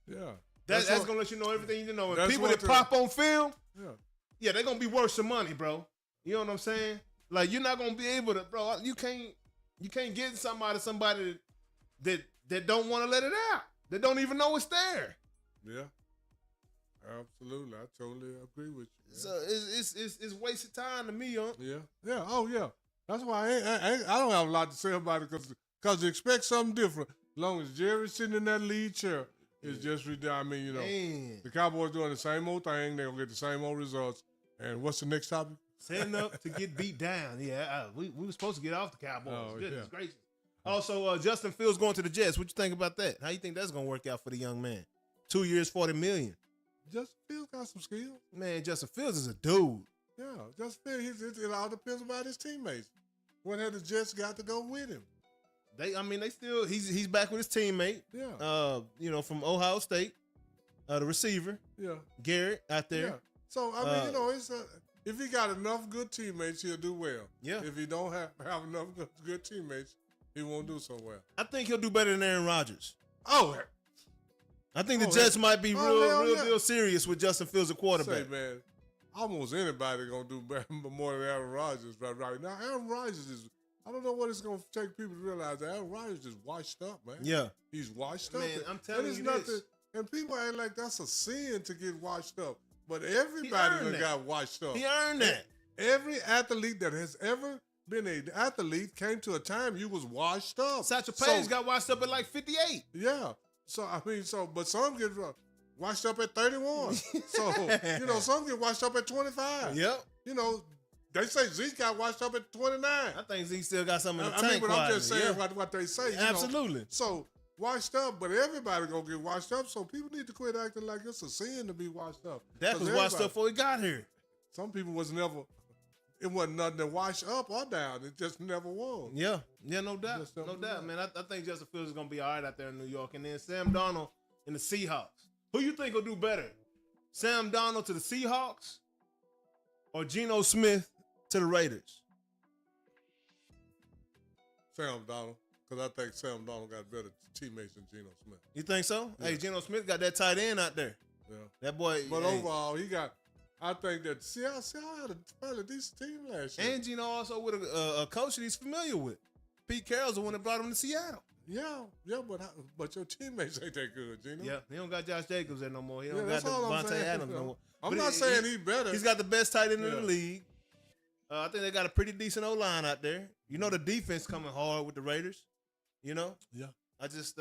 Yeah, that's gonna let you know everything you need to know. And people that pop on film, they're gonna be worth some money, bro. You know what I'm saying? Like you're not gonna be able to, bro. You can't get somebody that don't want to let it out, that don't even know it's there. Yeah, absolutely. I totally agree with you. So it's wasted time to me, huh? Yeah. Oh yeah. That's why I don't have a lot to say about it because you expect something different. As long as Jerry's sitting in that lead chair, it's just ridiculous. I mean, the Cowboys doing the same old thing. They're going to get the same old results. And what's the next topic? Setting up to get beat down. Yeah, we were supposed to get off the Cowboys. Goodness gracious. Also, Justin Fields going to the Jets. What you think about that? How you think that's going to work out for the young man? 2 years, $40 million. Justin Fields got some skills. Man, Justin Fields is a dude. Yeah, Justin Fields, it all depends about his teammates. What had the Jets got to go with him? They still he's back with his teammate. Yeah. From Ohio State, the receiver. Yeah. Garrett out there. Yeah. So I mean, it's if he got enough good teammates, he'll do well. Yeah. If he don't have enough good teammates, he won't do so well. I think he'll do better than Aaron Rodgers. Oh. I think the Jets might be real serious with Justin Fields at quarterback. Say, man, almost anybody gonna do better, more than Aaron Rodgers right now. Aaron Rodgers is. I don't know what it's gonna take people to realize that Aaron Rodgers is washed up, man. Yeah, he's washed up. Man, I'm telling you this. And people act like that's a sin to get washed up, but everybody got washed up. He earned that. Every athlete that has ever been an athlete came to a time you was washed up. Satchel Paige got washed up at like 58. Yeah. So I mean, but some get washed up at 31. So some get washed up at 25. Yep. They say Zeke got washed up at 29. I think Zeke still got something in the tank. But I'm just saying what they say. Absolutely. So washed up, but everybody gonna get washed up. So people need to quit acting like it's a sin to be washed up. Dak was washed up before he got here. Some people was never. It wasn't nothing to wash up or down. It just never was. Yeah, no doubt, no doubt, man. I think Justin Fields is gonna be all right out there in New York, and then Sam Darnold in the Seahawks. Who you think will do better, Sam Darnold to the Seahawks, or Geno Smith to the Raiders? Sam Darnold, because I think Sam Darnold got better teammates than Geno Smith. You think so? Yeah. Hey, Geno Smith got that tight end out there. Yeah, that boy. But overall, he got. I think that Seattle had a fairly decent team last year. And Geno also with a coach that he's familiar with. Pete Carroll's the one that brought him to Seattle. Yeah, but your teammates ain't that good, Geno. Yeah, he don't got Josh Jacobs there no more. He don't got Devontae Adams no more. I'm not saying he's better. He's got the best tight end in the league. I think they got a pretty decent O-line out there. The defense coming hard with the Raiders. Yeah. I just,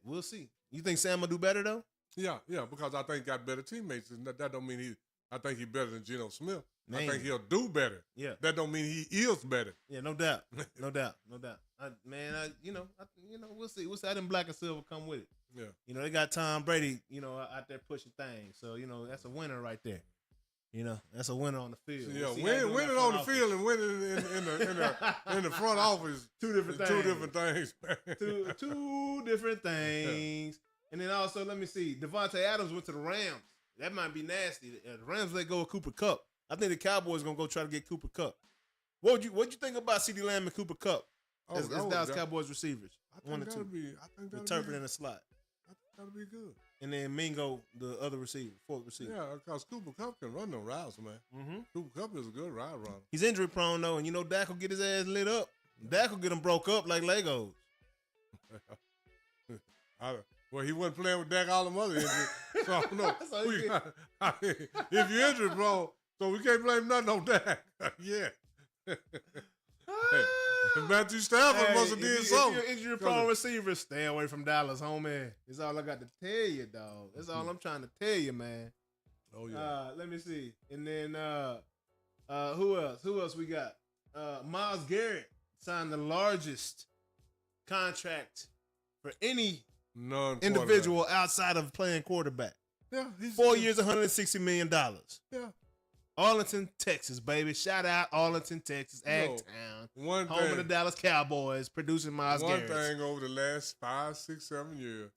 we'll see. You think Sam will do better, though? Yeah, because I think he got better teammates. And that don't mean I think he's better than Geno Smith. Man. I think he'll do better. Yeah. That don't mean he is better. Yeah, no doubt. No doubt. We'll see. We'll see how them black and silver come with it. Yeah. They got Tom Brady, out there pushing things. So, that's a winner right there. That's a winner on the field. Yeah, winning on the field and winning in the front office. Two different things. Two different things. Two different things. And then also, let me see. Devontae Adams went to the Rams. That might be nasty. The Rams let go of Cooper Kupp. I think the Cowboys gonna go try to get Cooper Kupp. What'd you think about CeeDee Lamb and Cooper Kupp as Dallas Cowboys receivers? I think that'll be interpreting the slot. I think that'll be good. And then Mingo, the other receiver, fourth receiver. Yeah, because Cooper Kupp can run them routes, man. Mm-hmm. Cooper Kupp is a good route runner. He's injury prone though, and Dak will get his ass lit up. Dak will get him broke up like Legos. Well, he wasn't playing with Dak all the other injuries, so I don't know. If you're injured, bro, so we can't blame nothing on Dak. Yeah. Matthew Stafford must have did something. If you're injury-prone receiver, stay away from Dallas, homie. That's all I got to tell you, dog. That's all I'm trying to tell you, man. Oh, yeah. Let me see. And then who else? Who else we got? Myles Garrett signed the largest contract for any individual outside of playing quarterback. Yeah, 4 years, $160 million. Yeah. Arlington, Texas, baby. Shout out Arlington, Texas, Ag-Town. Home of the Dallas Cowboys, producing Myles Garrett. One thing over the last 5, 6, 7 years,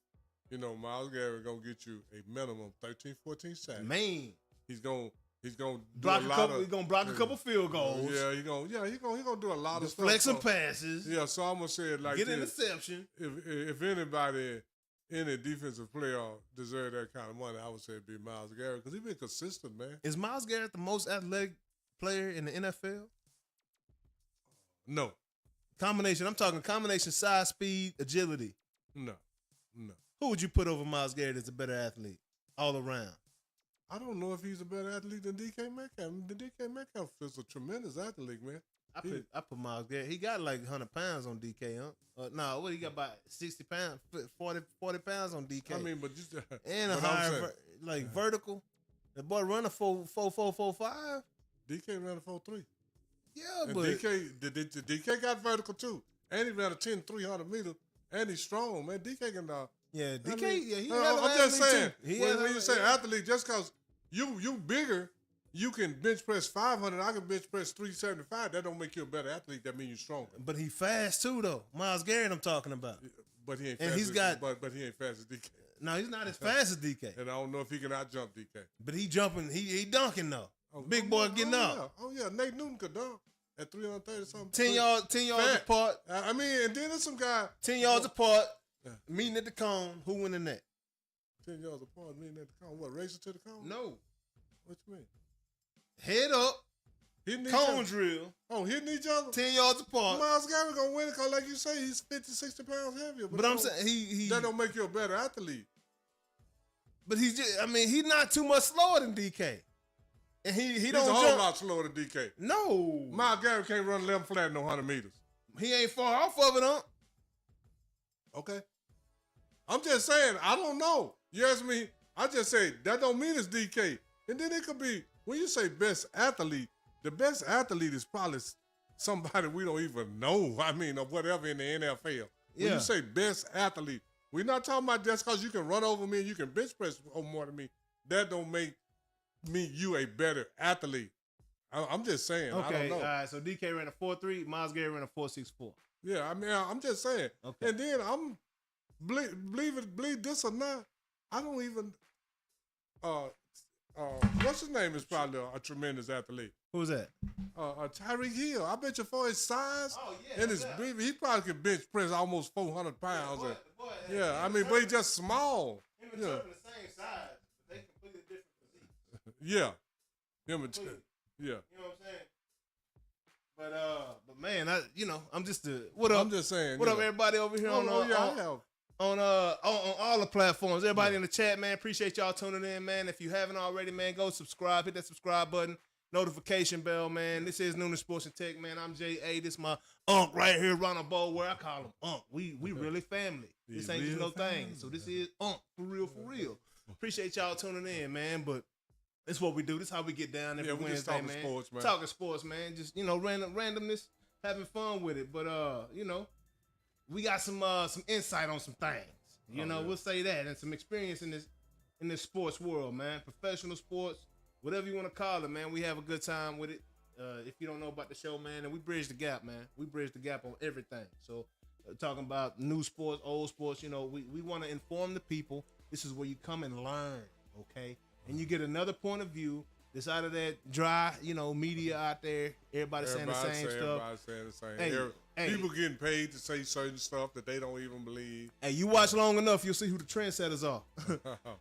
Myles Garrett going to get you a minimum 13, 14 sacks. Man. He's going to block a couple field goals. Yeah, he's going to do a lot of stuff. Deflect some passes. Yeah, so I'm going to say it like this. Get interception. If anybody, any defensive player deserve that kind of money, I would say it'd be Myles Garrett because he's been consistent, man. Is Myles Garrett the most athletic player in the NFL? No. Combination. I'm talking combination size, speed, agility. No. Who would you put over Myles Garrett as a better athlete all around? I don't know if he's a better athlete than DK Metcalf. DK Metcalf is a tremendous athlete, man. I put Myles Garrett. He got like 100 pounds on DK, huh? No, what he got about 60 pounds, 40 pounds on DK. I mean, but just and a higher vertical. The boy run a 4.5. DK ran a 4.3. Yeah, and but DK got vertical too, and he ran a 10 300 meter, and he's strong, man. DK can. Yeah, DK. I mean, He I'm just saying. Too. When you say athlete, just because you bigger you can bench press 500. I can bench press 375. That don't make you a better athlete. That means you're stronger. But he fast too, though. Myles Garrett, I'm talking about. But he ain't. And fast but he ain't fast as DK. No, he's not as fast as DK. And I don't know if he can out jump DK. But he jumping. He dunking though. Big boy getting up. Yeah. Oh yeah, Nate Newton could dunk at 330 something. 10 yards apart. I mean, and then there's some guy 10 yards apart. Meeting at the cone. Who winning that? 10 yards apart, meeting at the cone. What, racing to the cone? No. What you mean? Head up. Hitting cone drill. Oh, hitting each other? 10 yards apart. Myles Garrett going to win it because, like you say, he's 50, 60 pounds heavier. But I'm saying he that don't make you a better athlete. But he's not too much slower than DK. And he don't jump. He's a whole lot slower than DK. No. Myles Garrett can't run 11 flat in no 100 meters. He ain't far off of it, huh? Okay. I'm just saying, I don't know. You ask me, I just say, that don't mean it's DK. And then it could be, when you say best athlete, the best athlete is probably somebody we don't even know, or whatever in the NFL. When you say best athlete, we're not talking about just because you can run over me and you can bench press more than me. That don't make me you a better athlete. I'm just saying. Okay, I don't know. all right. So DK ran a 4.3, Myles Garrett ran a 4.64. Yeah, I'm just saying. Okay. And then I'm believe this or not, I don't even. What's his name is probably a tremendous athlete. Who's that? Tyreek Hill. I bet you for his size and his he probably could bench press almost 400 pounds. But he's just small. Him and Turk are the same size. They completely different physiques. Yeah. Him and You know what I'm saying? But man, I'm just what up? I'm just saying. What up, everybody over here on all the platforms. Everybody in the chat, man. Appreciate y'all tuning in, man. If you haven't already, man, go subscribe. Hit that subscribe button. Notification bell, man. This is Noonish Sports and Tech, man. I'm J.A. This my Unc right here, Ronald Bowl, where I call him Unc. We really family. This ain't just no thing. So this is Unc, for real. Appreciate y'all tuning in, man. But it's what we do. This is how we get down every Wednesday, talking man. Sports, man. Talking sports, man. Just, randomness, having fun with it. But, we got some insight on some things. We'll say that. And some experience in this sports world, man. Professional sports, whatever you want to call it, man. We have a good time with it. If you don't know about the show, man, and we bridge the gap, man. We bridge the gap on everything. So talking about new sports, old sports, we want to inform the people. This is where you come and learn, okay? And you get another point of view. This out of that dry, media out there. Everybody saying the same stuff. Everybody saying the same. People getting paid to say certain stuff that they don't even believe. Hey, you watch long enough, you'll see who the trendsetters are.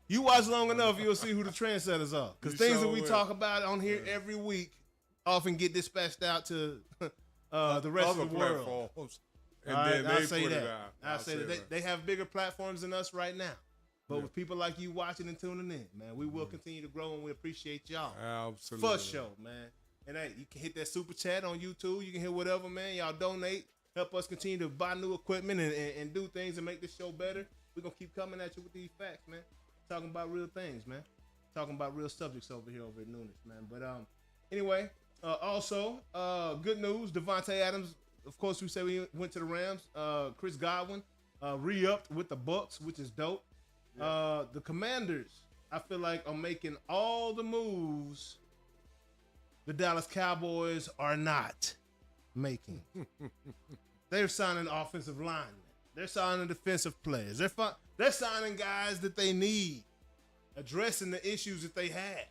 You watch long enough, you'll see who the trendsetters are. Because things that we talk about on here every week often get dispatched out to the rest of the world. And then they put it out. I say that they have bigger platforms than us right now. But with people like you watching and tuning in, man, we will continue to grow, and we appreciate y'all. Absolutely. For sure, man. And hey, you can hit that super chat on YouTube. You can hit whatever, man. Y'all donate. Help us continue to buy new equipment and do things and make this show better. We're going to keep coming at you with these facts, man. Talking about real things, man. Talking about real subjects over here over at Noonish, man. But anyway, also, good news. Devontae Adams, of course, we said we went to the Rams. Chris Godwin re-upped with the Bucks, which is dope. The Commanders, I feel like, are making all the moves the Dallas Cowboys are not making. They're signing offensive linemen. They're signing defensive players. They're signing guys that they need, addressing the issues that they had.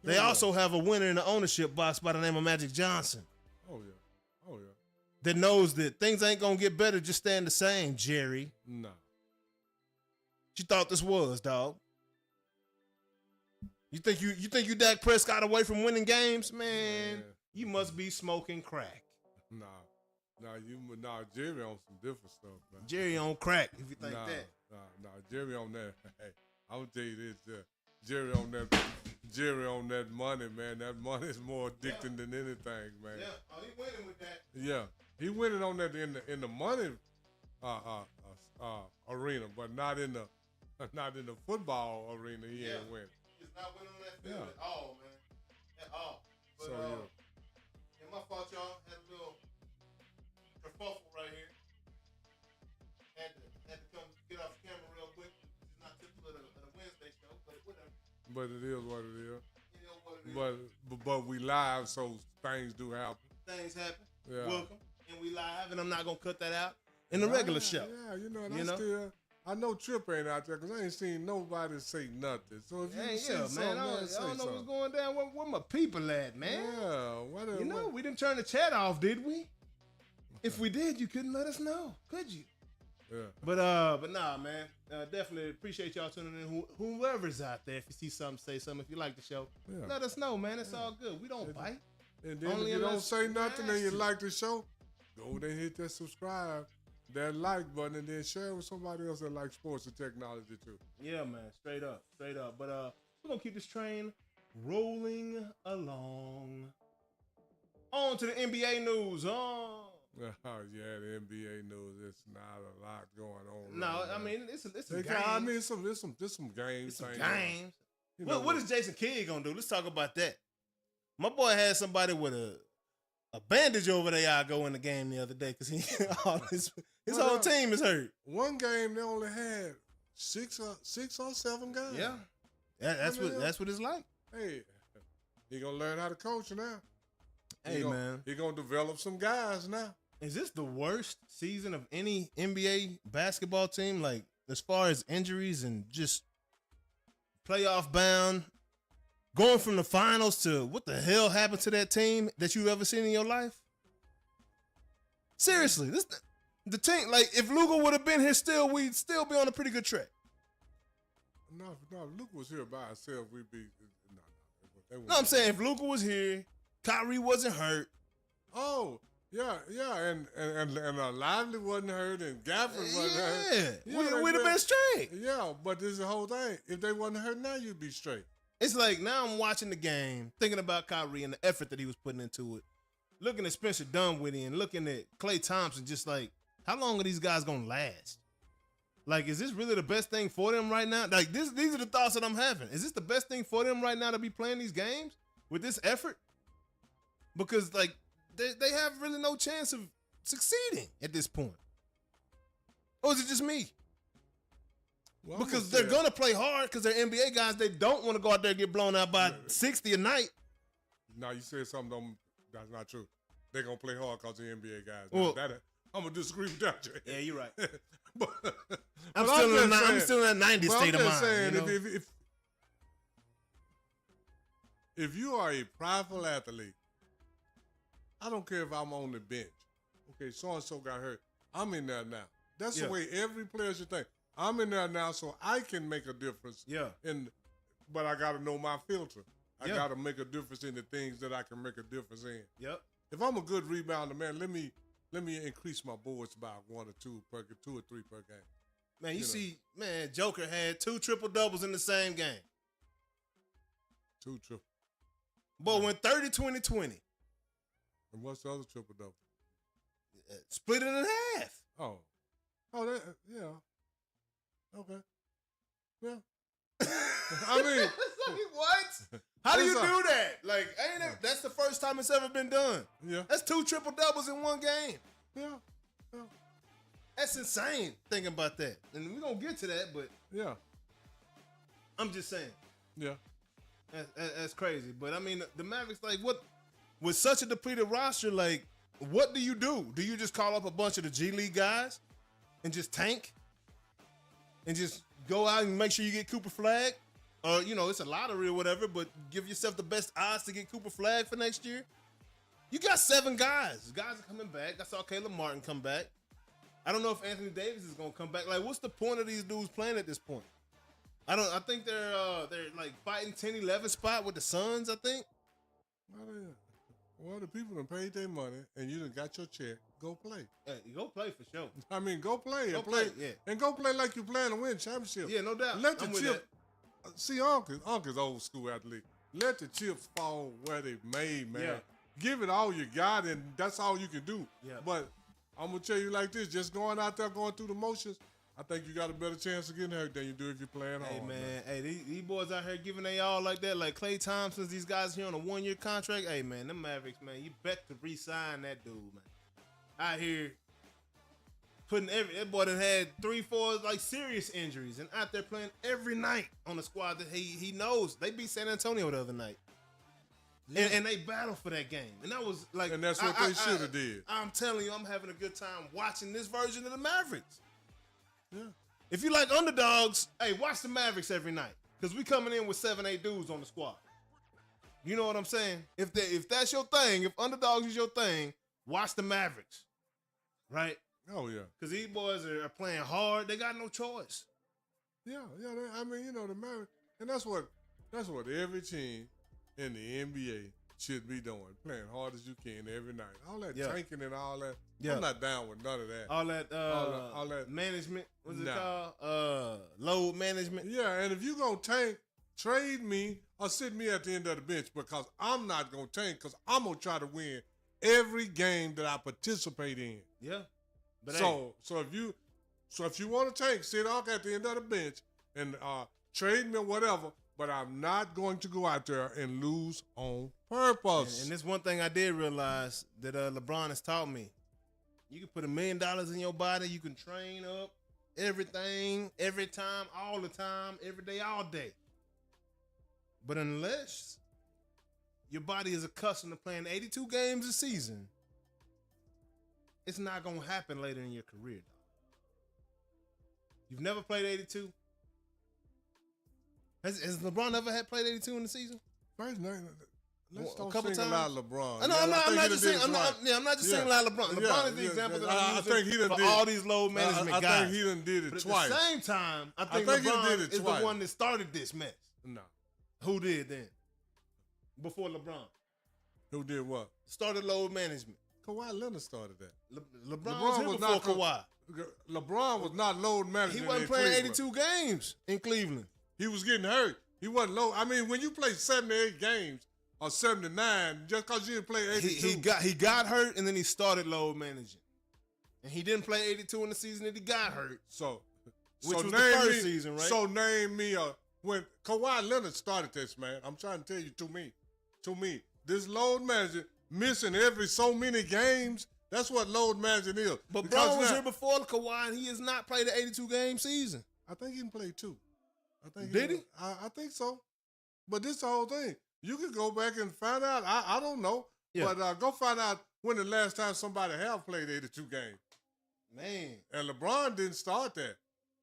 They also have a winner in the ownership box by the name of Magic Johnson. Oh yeah. That knows that things ain't gonna get better just staying the same, Jerry. No. What you thought this was, dog? You think you Dak Prescott away from winning games, man? You must be smoking crack. Nah, Jerry on some different stuff, man. Jerry on crack, if you think that. Nah, Jerry on that. Hey, I'm gonna tell you this, Jerry on that money, man. That money is more addicting than anything, man. Yeah, he winning with that. Yeah, he winning on that in the money arena, but not in the football arena. He ain't winning. He's not winning on that field at all, man. At all. But and my fault, y'all. Had a little kerfuffle right here. Had to come get off camera real quick. It's not typical of the Wednesday show, but whatever. But it is what it is. You know what but we live, so things do happen. Things happen. Yeah. Welcome, and we live, and I'm not gonna cut that out in the regular show. Yeah, and I know Trip ain't out there because I ain't seen nobody say nothing. So if you see something, man, I don't know what's going down. Where my people at, man? Yeah, we didn't turn the chat off, did we? If we did, you couldn't let us know, could you? Yeah. But nah, man. Definitely appreciate y'all tuning in. Whoever's out there, if you see something, say something. If you like the show, let us know, man. It's all good. We don't bite. And then if you don't say nothing and you like the show, go there and hit that subscribe, that like button, and then share it with somebody else that likes sports and technology too. Yeah, man. Straight up. But we're gonna keep this train rolling along. On to the NBA news. Oh yeah, the NBA news. It's not a lot going on. No, right I mean it's a game. I mean, there's some games. Some games. What is Jason Kidd gonna do? Let's talk about that. My boy had somebody with a bandage over their eye go in the game the other day because his whole team is hurt. One game they only had six or seven guys. Yeah, that's what it's like. Hey, he gonna learn how to coach now. Man, he gonna develop some guys now. Is this the worst season of any NBA basketball team? Like as far as injuries and just playoff bound, going from the finals to what the hell happened to that team that you've ever seen in your life? Seriously, the team. Like if Luka would have been here, we'd still be on a pretty good track. No, if Luka was here by himself, we'd be. No, I'm saying if Luka was here, Kyrie wasn't hurt. Oh, yeah, and Lively wasn't hurt, and Gafford wasn't hurt. Yeah, we'd have been straight. Yeah, but this is the whole thing. If they wasn't hurt now, you'd be straight. It's like now I'm watching the game, thinking about Kyrie and the effort that he was putting into it. Looking at Spencer Dinwiddie and looking at Klay Thompson, just like, how long are these guys gonna last? Like, is this really the best thing for them right now? Like, these are the thoughts that I'm having. Is this the best thing for them right now to be playing these games with this effort? Because, like, they have really no chance of succeeding at this point. Or is it just me? Well, because they're going to play hard because they're NBA guys. They don't want to go out there and get blown out by 60 a night. No, you said something that's not true. They're going to play hard because they're NBA guys. Well, I'm going to disagree with that. Yeah, you're right. but I'm still in that 90s state of mind. Saying, you know? if you are a prideful athlete, I don't care if I'm on the bench. Okay, so-and-so got hurt. I'm in there now. That's the way every player should think. I'm in there now so I can make a difference. Yeah. But I got to know my filter. I got to make a difference in the things that I can make a difference in. Yep. If I'm a good rebounder, man, let me increase my boards by 1 or 2 or 3 per game. Man, you see, Joker had 2 triple-doubles in the same game. 2 triple. But went 30-20-20. And what's the other triple-double? Split it in half. Oh, yeah. Okay. Yeah. I mean, like, what? How do you do that? Like, that's the first time it's ever been done. Yeah. That's 2 triple-doubles in one game. Yeah. That's insane thinking about that. And we're going to get to that, but yeah. I'm just saying. Yeah. That's crazy. But, I mean, the Mavericks, like, what? With such a depleted roster, like, what do? Do you just call up a bunch of the G League guys and just tank? And just go out and make sure you get Cooper Flag? Or, it's a lottery or whatever, but give yourself the best odds to get Cooper Flag for next year? You got 7 guys. Guys are coming back. I saw Caleb Martin come back. I don't know if Anthony Davis is going to come back. Like, what's the point of these dudes playing at this point? I think they're like fighting 10-11 spot with the Suns, I think. Well, the people done paid their money, and you done got your check. Go play. Hey, go play for sure. I mean, go play. Go play, yeah. And go play like you playing to win championship. Yeah, no doubt. Let the chip. See, Uncle's old school athlete. Let the chips fall where they made, man. Yeah. Give it all you got, and that's all you can do. Yeah. But I'm going to tell you like this, just going out there, going through the motions, I think you got a better chance of getting hurt than you do if you're playing hard. Hey, man. Hey, these boys out here giving they all like that. Like Klay Thompson, these guys here on a 1-year contract. Hey, man, them Mavericks, man, you bet to re-sign that dude, man. Out here putting that boy that had 3-4 like serious injuries and out there playing every night on a squad that he knows. They beat San Antonio the other night. And they battled for that game. And that was like... And that's what they should have did. I'm telling you, I'm having a good time watching this version of the Mavericks. Yeah. If you like underdogs, hey, watch the Mavericks every night. Because we coming in with 7-8 dudes on the squad. You know what I'm saying? If that's your thing, if underdogs is your thing, watch the Mavericks. Right? Oh, yeah. Because these boys are playing hard. They got no choice. Yeah. I mean, you know, the Mavericks. And that's what every team in the NBA should be doing. Playing hard as you can every night. All that tanking and all that. Yeah. I'm not down with none of that. All that management. What's it called? Load management. Yeah, and if you going to tank, trade me or sit me at the end of the bench because I'm not going to tank because I'm going to try to win every game that I participate in. Yeah. But so if you want to tank, sit off at the end of the bench and trade me or whatever, but I'm not going to go out there and lose on purpose. And this one thing I did realize that LeBron has taught me. You can put $1 million in your body. You can train up everything, every time, all the time, every day, all day. But unless your body is accustomed to playing 82 games a season, it's not going to happen later in your career, dog. You've never played 82? Has LeBron ever played 82 in the season? Let's don't single out LeBron. I'm not just singling out LeBron. LeBron is the example that I'm using for all these load management guys. I think he done did it twice. At the same time, I think LeBron is the one that started this mess. No. Who did then? Before LeBron. Who did what? Started load management. Kawhi Leonard started that. LeBron was here before Kawhi. LeBron was not load management. He wasn't playing 82 games in Cleveland. He was getting hurt. He wasn't low. I mean, when you play 78 games or 79, just because you didn't play 82. He got hurt, and then he started load managing. And he didn't play 82 in the season that he got hurt. Which was the first season, right? So name me when Kawhi Leonard started this, man. I'm trying to tell you, to me, this load management, missing every so many games, that's what load management is. But Bron was here before Kawhi, and he has not played an 82-game season. I think he can play 2. Did he? I think so. But this the whole thing. You can go back and find out. I don't know. Yeah. But go find out when the last time somebody have played 82 games. Man. And LeBron didn't start that.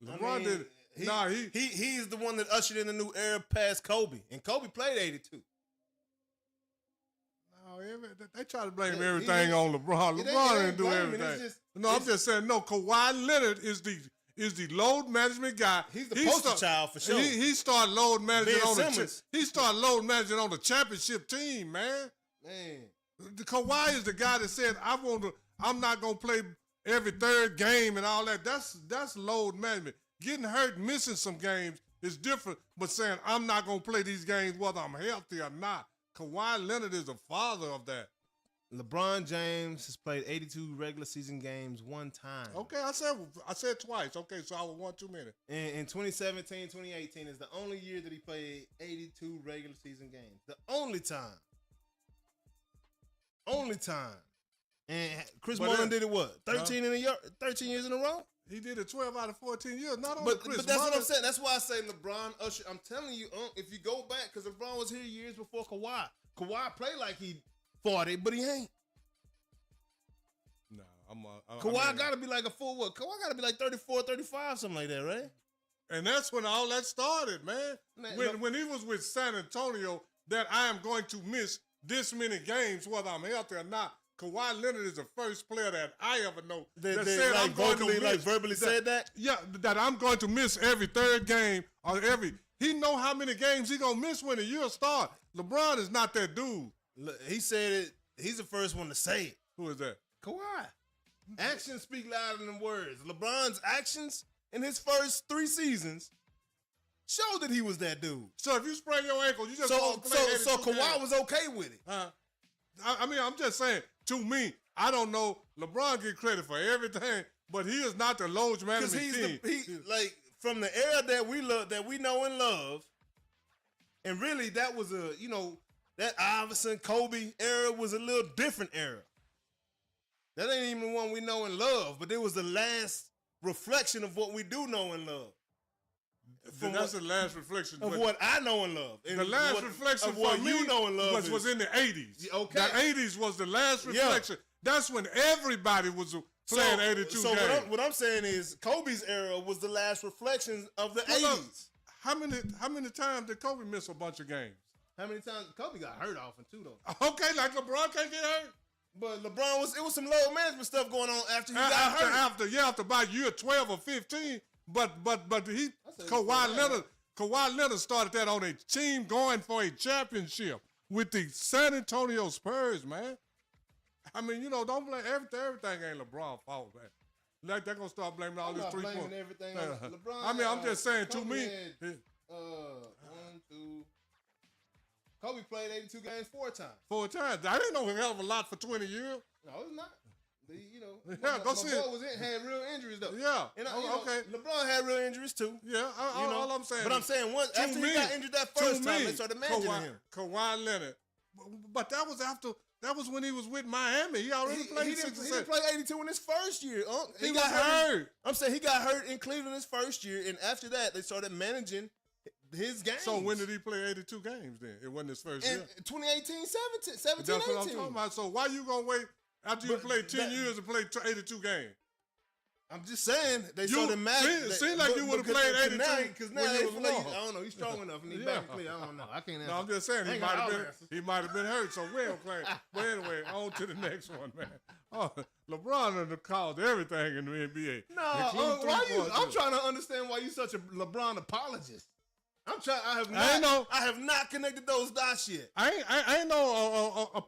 LeBron didn't. He's the one that ushered in the new era past Kobe. And Kobe played 82. No, they try to blame everything on LeBron. LeBron didn't do everything. I'm just saying, no, Kawhi Leonard is the load management guy. He's the poster child for sure. He started load managing on the championship team, man. The Kawhi is the guy that said, I'm not gonna play every third game and all that. That's load management. Getting hurt, missing some games is different, but saying I'm not gonna play these games whether I'm healthy or not. Kawhi Leonard is the father of that. LeBron James has played 82 regular season games one time. Okay, I said twice. Okay, so I was 1 too many. In 2017, 2018 is the only year that he played 82 regular season games. The only time. Only time. And Chris Mullin did it what? 13 years in a row? He did it 12 out of 14 years. Not only Chris but that's Mullin. what I'm saying. That's why I say LeBron usher. I'm telling you, if you go back, because LeBron was here years before Kawhi. Kawhi played like he 40, but he ain't. No, Kawhi got to be like a full what? Kawhi got to be like 34, 35, something like that, right? And that's when all that started, man. When he was with San Antonio, that I am going to miss this many games, whether I'm healthy or not. Kawhi Leonard is the first player that I ever know that said I'm going to miss. Verbally said that? Yeah, that I'm going to miss every third game or He know how many games he going to miss when the year start. LeBron is not that dude. He said it. He's the first one to say it. Who is that? Kawhi. Actions speak louder than words. LeBron's actions in his first 3 seasons showed that he was that dude. So if you sprain your ankle, you just so Kawhi was okay with it. I mean, I'm just saying. To me, I don't know. LeBron get credit for everything, but he is not the load management team. Like from the era that we love, that we know and love, and really that was that Iverson, Kobe era was a little different era. That ain't even the one we know and love, but it was the last reflection of what we do know and love. That's the last reflection of what I know and love. And the last reflection of what you know and love was in the 80s. Okay. The 80s was the last reflection. Yeah. That's when everybody was playing 82 games. So what I'm saying is Kobe's era was the last reflection of the 80s. How many times did Kobe miss a bunch of games? How many times Kobe got hurt often too though? Okay, like LeBron can't get hurt. But LeBron it was some load management stuff going on after he got hurt. After about year 12 or 15. But Kawhi Leonard started that on a team going for a championship with the San Antonio Spurs, man. I mean, don't blame everything ain't LeBron's fault, man. Like they're gonna start blaming all this 3 points. Everything on LeBron. I mean, I'm just saying to me. Kobe played 82 games 4 times. 4 times. I didn't know a hell of a lot for 20 years. No, it's not. My boy had real injuries though. Yeah. And okay. LeBron had real injuries too. Yeah. All I'm saying. But I'm saying after he got injured that first time, they started managing him. Kawhi Leonard. But that was after. That was when he was with Miami. He already played 6 He didn't play 82 in his first year. He got hurt. I'm saying he got hurt in Cleveland his first year, and after that, they started managing his games. So when did he play 82 games then? It wasn't his first year? 2018, 17, That's what I'm talking about. So why you going to wait after you played 10 years to play 82 games? I'm just saying they started managing. Seemed like you would have played 82 because now they feel like I don't know. He's strong enough and he's back clear. I don't know. I can't answer. No, I'm just saying he might have been hurt. So we don't play. But anyway, on to the next one, man. LeBron has caused everything in the NBA. No, I'm trying to understand why you such a LeBron apologist. I have not connected those dots yet. I ain't no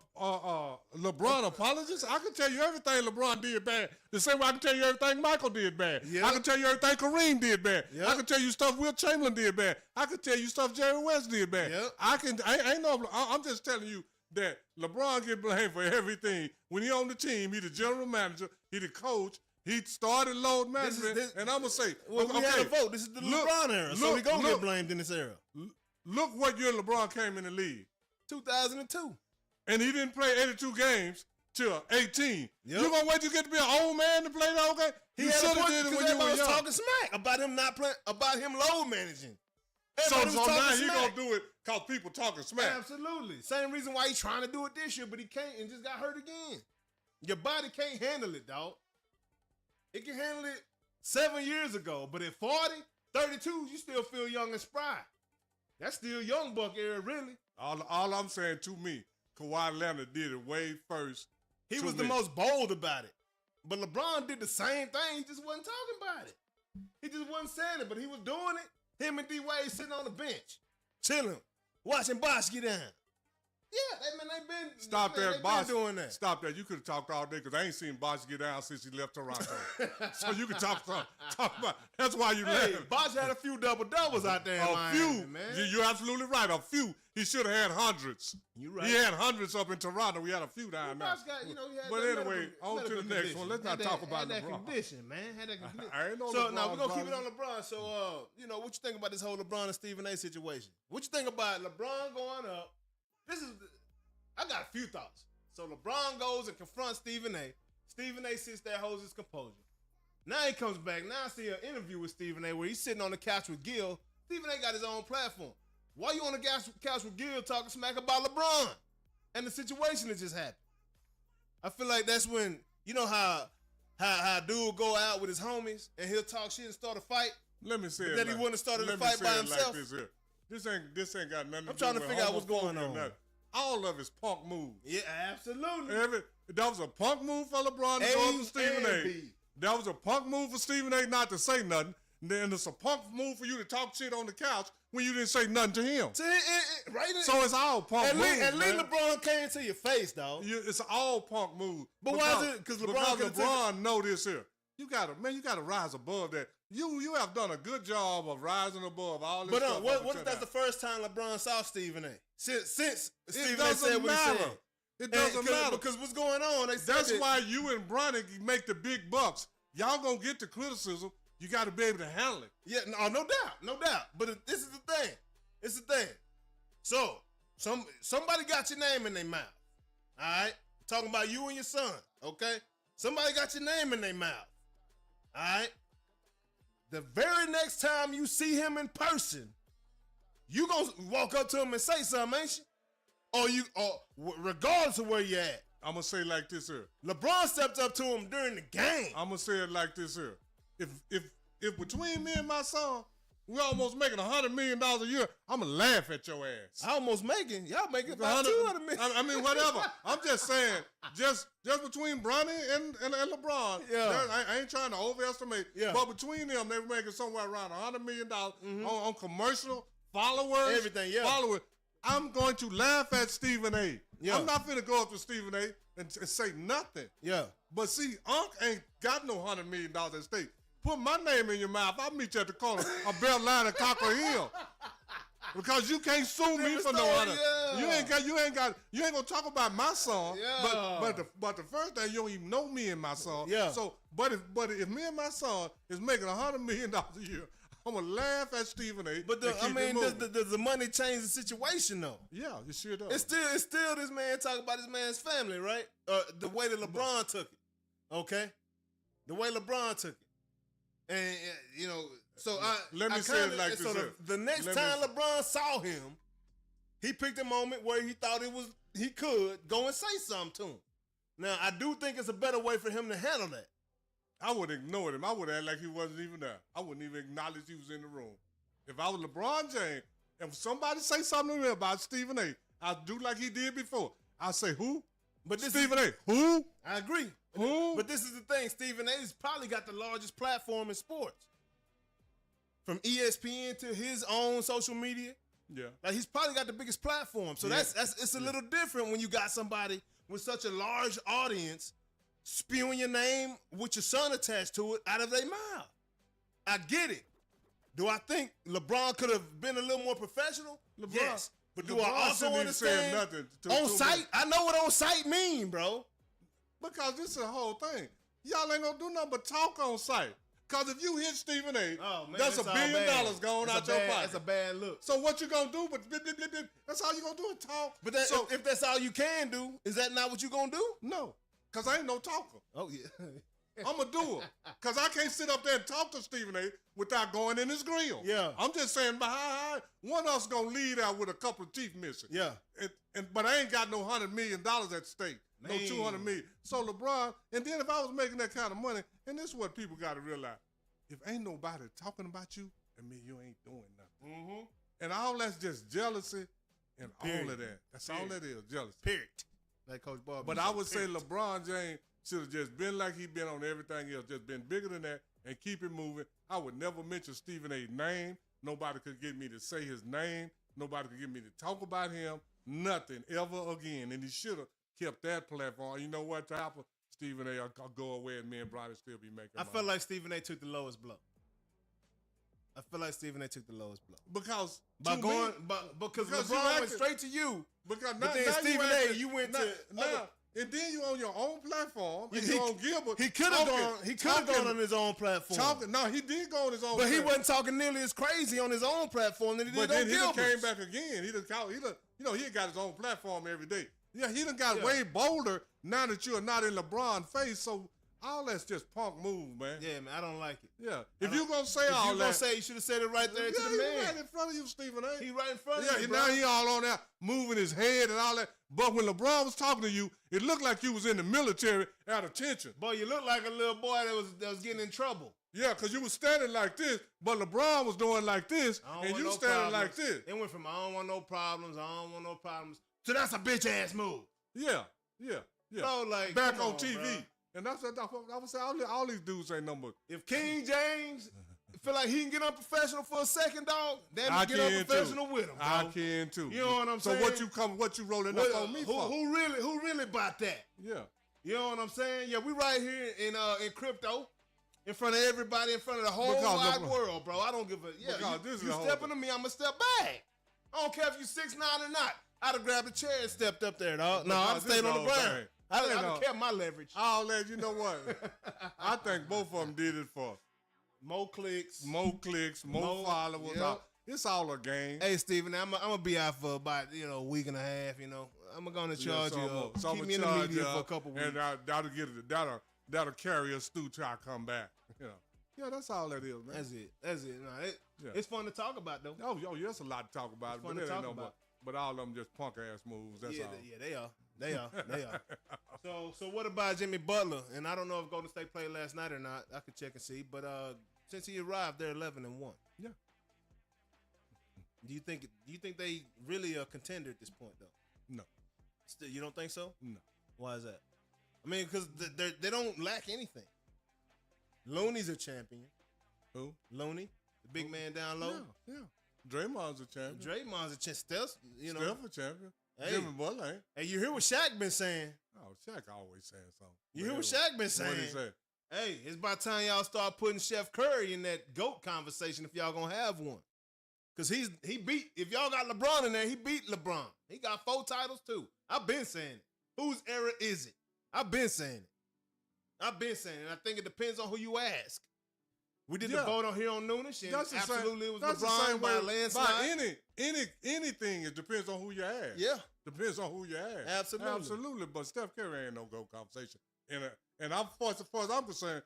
LeBron apologist. I can tell you everything LeBron did bad. The same way I can tell you everything Michael did bad. Yep. I can tell you everything Kareem did bad. Yep. I can tell you stuff Will Chamberlain did bad. I can tell you stuff Jerry West did bad. Yep. I'm just telling you that LeBron get blamed for everything. When he on the team, he the general manager, he the coach. He started load management, and I'm going to say... Well, we had a vote. This is the LeBron era, so we're going to get blamed in this era. Look what year LeBron came in the league. 2002. And he didn't play 82 games till 18. Yep. You going to wait till you get to be an old man to play the whole game? He should have did it when you were young. Talking smack about him not playing, about him load managing. So now he going to do it because people talking smack. Absolutely. Same reason why he's trying to do it this year, but he can't and just got hurt again. Your body can't handle it, dog. It can handle it 7 years ago, but at 40, 32, you still feel young and spry. That's still young buck era, really. All I'm saying to me, Kawhi Leonard did it way first. He was the most bold about it. But LeBron did the same thing. He just wasn't talking about it. He just wasn't saying it, but he was doing it. Him and D-Wade sitting on the bench, chilling, watching Bosh get down. Yeah, they've been doing that. Stop that. You could have talked all day because I ain't seen Bosh get down since he left Toronto. So you could talk about. That's why you left. Bosh had a few double-doubles out there in Miami, man. You're absolutely right. A few. He should have had hundreds. You're right. He had hundreds up in Toronto. We had a few down there. But anyway, on to the next one. Let's not talk about LeBron. Had that condition, man. Had that condition. I ain't know so now we're going to keep it on LeBron. So, what you think about this whole LeBron and Stephen A situation? What you think about LeBron going up? I got a few thoughts. So LeBron goes and confronts Stephen A. Stephen A sits there, holds his composure. Now he comes back. Now I see an interview with Stephen A where he's sitting on the couch with Gil. Stephen A got his own platform. Why you on the couch with Gil talking smack about LeBron and the situation that just happened? I feel like that's when, you know how dude will go out with his homies and he'll talk shit and start a fight? Let me say that he wouldn't have started a fight by himself. Like this ain't got nothing to do with I'm trying to figure out what's going on. All of his punk moves. Yeah, absolutely. That was a punk move for LeBron to go to Stephen A. That was a punk move for Stephen A not to say nothing. And then it's a punk move for you to talk shit on the couch when you didn't say nothing to him. So it's all punk moves. At least LeBron came to your face, dog. It's all punk moves. But why is it? Because LeBron know this here. You gotta rise above that. You have done a good job of rising above all this stuff. But what if that's the first time LeBron saw Stephen A? Since Stephen A said what he said. It doesn't matter. Because what's going on, that's why you and Bronny make the big bucks. Y'all gonna get the criticism. You got to be able to handle it. Yeah, no doubt. But this is the thing. It's the thing. So, somebody got your name in their mouth. All right? Talking about you and your son, okay? Somebody got your name in their mouth. All right? the very next time you see him in person, you gonna walk up to him and say something, ain't you? Or regardless of where you at. I'm gonna say it like this here. LeBron stepped up to him during the game. I'm gonna say it like this here. If between me and my son, we almost making $100 million a year, I'm gonna laugh at your ass. Y'all making about 200 million. I mean, whatever. I'm just saying, just between Bronny and LeBron, I ain't trying to overestimate. Yeah. But between them, they're making somewhere around $100 million on commercial followers, everything. Yeah. Followers. I'm going to laugh at Stephen A. Yeah. I'm not finna go up to Stephen A. and say nothing. Yeah. But see, Unc ain't got no $100 million at stake. Put my name in your mouth, I'll meet you at the corner of Bell Line and Copper Hill. Because you can't sue me for no other. Yeah. You ain't gonna talk about my son. Yeah. But the first thing, you don't even know me and my son. Yeah. So but if me and my son is making $100 million a year, I'm gonna laugh at Stephen A. But does the money change the situation though? Yeah, it sure does. It's still this man talking about his man's family, right? The way that LeBron took it. Okay? The way LeBron took it. And so let me say it like this. So the next time LeBron saw him, he picked a moment where he thought he could go and say something to him. Now I do think it's a better way for him to handle that. I would ignore him. I would act like he wasn't even there. I wouldn't even acknowledge he was in the room. If I was LeBron James, if somebody say something to me about Stephen A., I'd do like he did before. I'd say, who? But Stephen A. Who? I agree. Who? But this is the thing. Stephen A's probably got the largest platform in sports. From ESPN to his own social media. Yeah. Like he's probably got the biggest platform. So it's a little different when you got somebody with such a large audience spewing your name with your son attached to it out of their mouth. I get it. Do I think LeBron could have been a little more professional? Yes. But do I also understand nothing on site? I know what on site mean, bro. Because this is the whole thing. Y'all ain't gonna do nothing but talk on site. Because if you hit Stephen A., that's $1 billion going out your pocket. That's a bad look. So what you gonna do? But that's all you gonna do is talk. But if that's all you can do, is that not what you gonna do? No. Because I ain't no talker. Oh, yeah. I'm a doer. Because I can't sit up there and talk to Stephen A. without going in his grill. Yeah. I'm just saying, one of us going to lead out with a couple of teeth missing. Yeah. But I ain't got no $100 million at stake. Man. No $200 million. So LeBron, and then if I was making that kind of money, and this is what people got to realize, if ain't nobody talking about you, I mean, you ain't doing nothing. Mm-hmm. And all that's just jealousy and Period. all of that. That's all that is, jealousy. Period. Like Coach Bob. But I would say LeBron James should have just been like he been on everything else, just been bigger than that and keep it moving. I would never mention Stephen A.'s name. Nobody could get me to say his name. Nobody could get me to talk about him. Nothing ever again. And he should have kept that platform. You know what, Tapper? Stephen A. I'll go away and me and Brian still be making money. I feel like Stephen A. took the lowest blow. Because because LeBron went straight to you. Because but then Stephen A. you went to and then you on your own platform. And you on Gilbert. He could have gone. He could have gone on his own platform. No, he did go on his own. But he wasn't talking nearly as crazy on his own platform than he did on Gilbert's. But then he came back again. He got his own platform every day. Yeah, he done got way bolder now that you're not in LeBron's face. So all that's just punk move, man. Yeah, man, I don't like it. Yeah, if you gonna say all that, you should have said it right there to the man. He right in front of you, Stephen A. He right in front of you. Yeah, now he all on there moving his head and all that. But when LeBron was talking to you, it looked like you was in the military at attention. Boy, you look like a little boy that was getting in trouble. Yeah, because you was standing like this, but LeBron was doing like this, and you standing like this. It went from I don't want no problems, to that's a bitch ass move. Yeah. So like back on TV. Bro. And that's what I would say. All these dudes ain't number. If King James feel like he can get unprofessional for a second, dog, then get unprofessional with him. Bro. I can too. You know what I'm saying? So what you rolling up on me for? Who really bought that? Yeah. You know what I'm saying? Yeah, we right here in crypto, in front of everybody, in front of the whole wide world, bro. I don't give a you stepping to me, I'ma step back. I don't care if you 6'9" or not. I'd have grabbed a chair and stepped up there, dog. No, I'm staying on the ground. I don't care my leverage. All that, you know what? I think both of them did it for more clicks, more followers. Yep. It's all a game. Hey, Stephen, I'm gonna be out for about a week and a half. I'm gonna charge you. Keep me in the media for a couple weeks, and that'll carry us through till I come back. Yeah, that's all that is, man. That's it. No, it's fun to talk about, though. Oh, yeah, that's a lot to talk about. It's fun to talk about. But all of them just punk ass moves. That's all. Yeah, they are. So what about Jimmy Butler? And I don't know if Golden State played last night or not. I could check and see. But since he arrived, they're 11-1. Yeah. Do you think they really a contender at this point, though? No. Still, you don't think so? No. Why is that? I mean, because they don't lack anything. Looney's a champion. Who? Looney, the big man down low. Yeah. Draymond's a champion. Draymond's a champion. Steph a champion. Hey. Jimmy Butler ain't. Hey, you hear what Shaq been saying? Oh, Shaq always saying something. You hear what Shaq been saying? What he say? Hey, it's about time y'all start putting Chef Curry in that GOAT conversation if y'all gonna have one. Cause he beat, if y'all got LeBron in there, he beat LeBron. He got 4 titles too. I've been saying it. Whose era is it? I've been saying it. And I think it depends on who you ask. We did the vote on here on Noonish, and absolutely it was LeBron by a landslide. By anything, it depends on who you ask. Yeah. Depends on who you ask. Absolutely. But Steph Curry ain't no GOAT conversation. And as far as I'm concerned,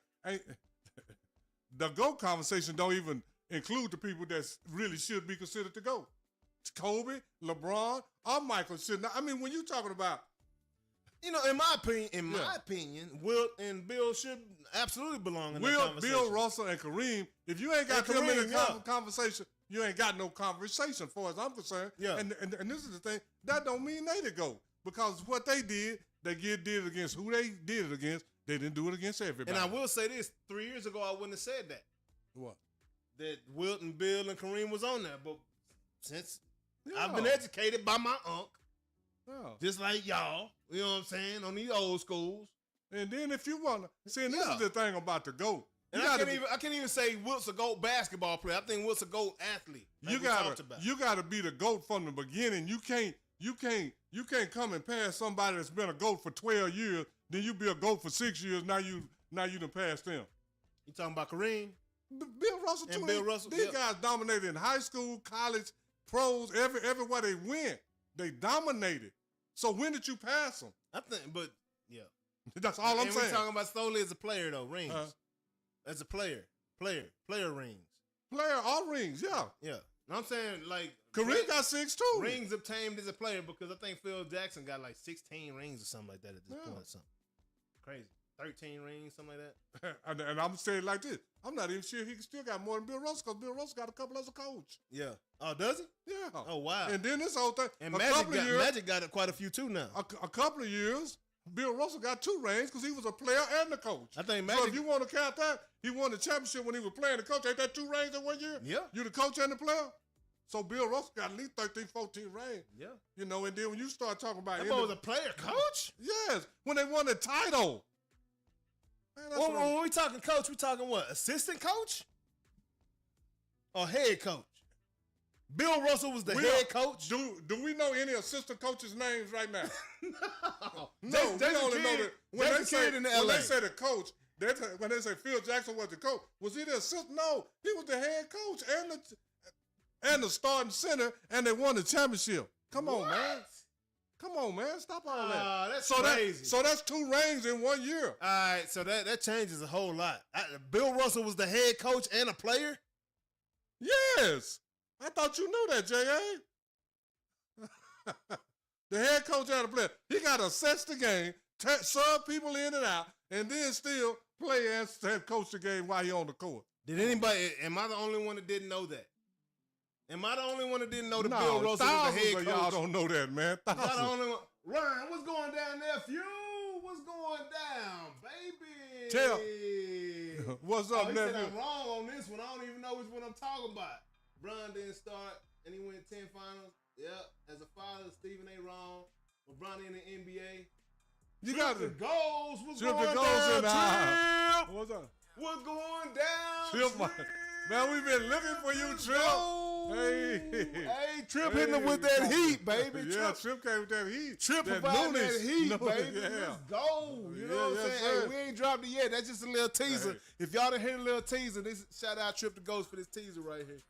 the GOAT conversation don't even include the people that really should be considered to GOAT. Kobe, LeBron, or Michael should not. I mean, when you're talking about, in my opinion, Wilt and Bill should absolutely belong in that conversation. Bill, Russell, and Kareem. If you ain't got them in the conversation, you ain't got no conversation, as far as I'm concerned. Yeah. And this is the thing. That don't mean they the GOAT. Because what they did it against who they did it against. They didn't do it against everybody. And I will say this: 3 years ago, I wouldn't have said that. What? That Wilt and Bill and Kareem was on there. But since I've been educated by my uncle, just like y'all, you know what I'm saying, on these old schools. And then if you want to, see, and this is the thing about the GOAT. And I can't even say Wilt's a GOAT basketball player. I think Wilt's a GOAT athlete. You gotta be the GOAT from the beginning. You can't come and pass somebody that's been a GOAT for 12 years, then you be a GOAT for 6 years, now you done passed them. You talking about Kareem? Bill Russell too. Bill Russell, these guys dominated in high school, college, pros, everywhere they went. They dominated. So when did you pass them? I think, but yeah. That's all I'm saying. We're talking about solely as a player though, rings. As a player rings. Player or rings, yeah. Yeah. No, I'm saying like Kareem got 6 too. Rings obtained as a player because I think Phil Jackson got like 16 rings or something like that at this point or something. Crazy. 13 rings, something like that. And I'm saying it like this. I'm not even sure he still got more than Bill Russell because Bill Russell got a couple as a coach. Yeah. Oh, does he? Yeah. Oh, wow. And then this whole thing. And Magic got quite a few too now. A couple of years, Bill Russell got 2 rings because he was a player and the coach. I think Magic. So if you want to count that, he won the championship when he was playing the coach. Ain't that 2 rings in 1 year? Yeah. You the coach and the player? So Bill Russell got at least 13, 14 rings. Yeah. And then when you start talking about that boy was a player coach? Yes. When they won the title. Man, when we talking coach, we talking what? Assistant coach? Or head coach? Bill Russell was the head coach? Do we know any assistant coaches' names right now? No. We only know that when they say the coach, when they say Phil Jackson was the coach, was he the assistant? No, he was the head coach and the starting center, and they won the championship. Come on, man. Come on, man. Stop all that. That's crazy. So that's 2 rings in 1 year. All right, so that changes a whole lot. Bill Russell was the head coach and a player? Yes. I thought you knew that, J.A. The head coach and a player. He got to assess the game, sub people in and out, and then still play and coach the game while he on the court. Am I the only one that didn't know that? Am I the only one that didn't know that Bill Russell was the head coach? Y'all don't know that, man. Y'all the only one. Ryan, what's going down there, Few? What's going down, baby? Tell. What's up, nephew? nephew? Said I'm wrong on this one. I don't even know which one I'm talking about. LeBron didn't start, and he went 10 finals. Yep. As a father, Stephen A. wrong. LeBron in the NBA. You got the goals. What's going down, Trip? What's up? What's going down, Trip? Man, we've been looking for you, Trip. Hey, Trip hitting them with that heat, baby. Yeah, Trip came with that heat. Trip providing that heat, baby. Yeah. Let's go. You know what I'm saying? Sir. Hey, we ain't dropped it yet. That's just a little teaser. Hey. If y'all didn't hear the little teaser, this shout out Trip the Ghost for this teaser right here.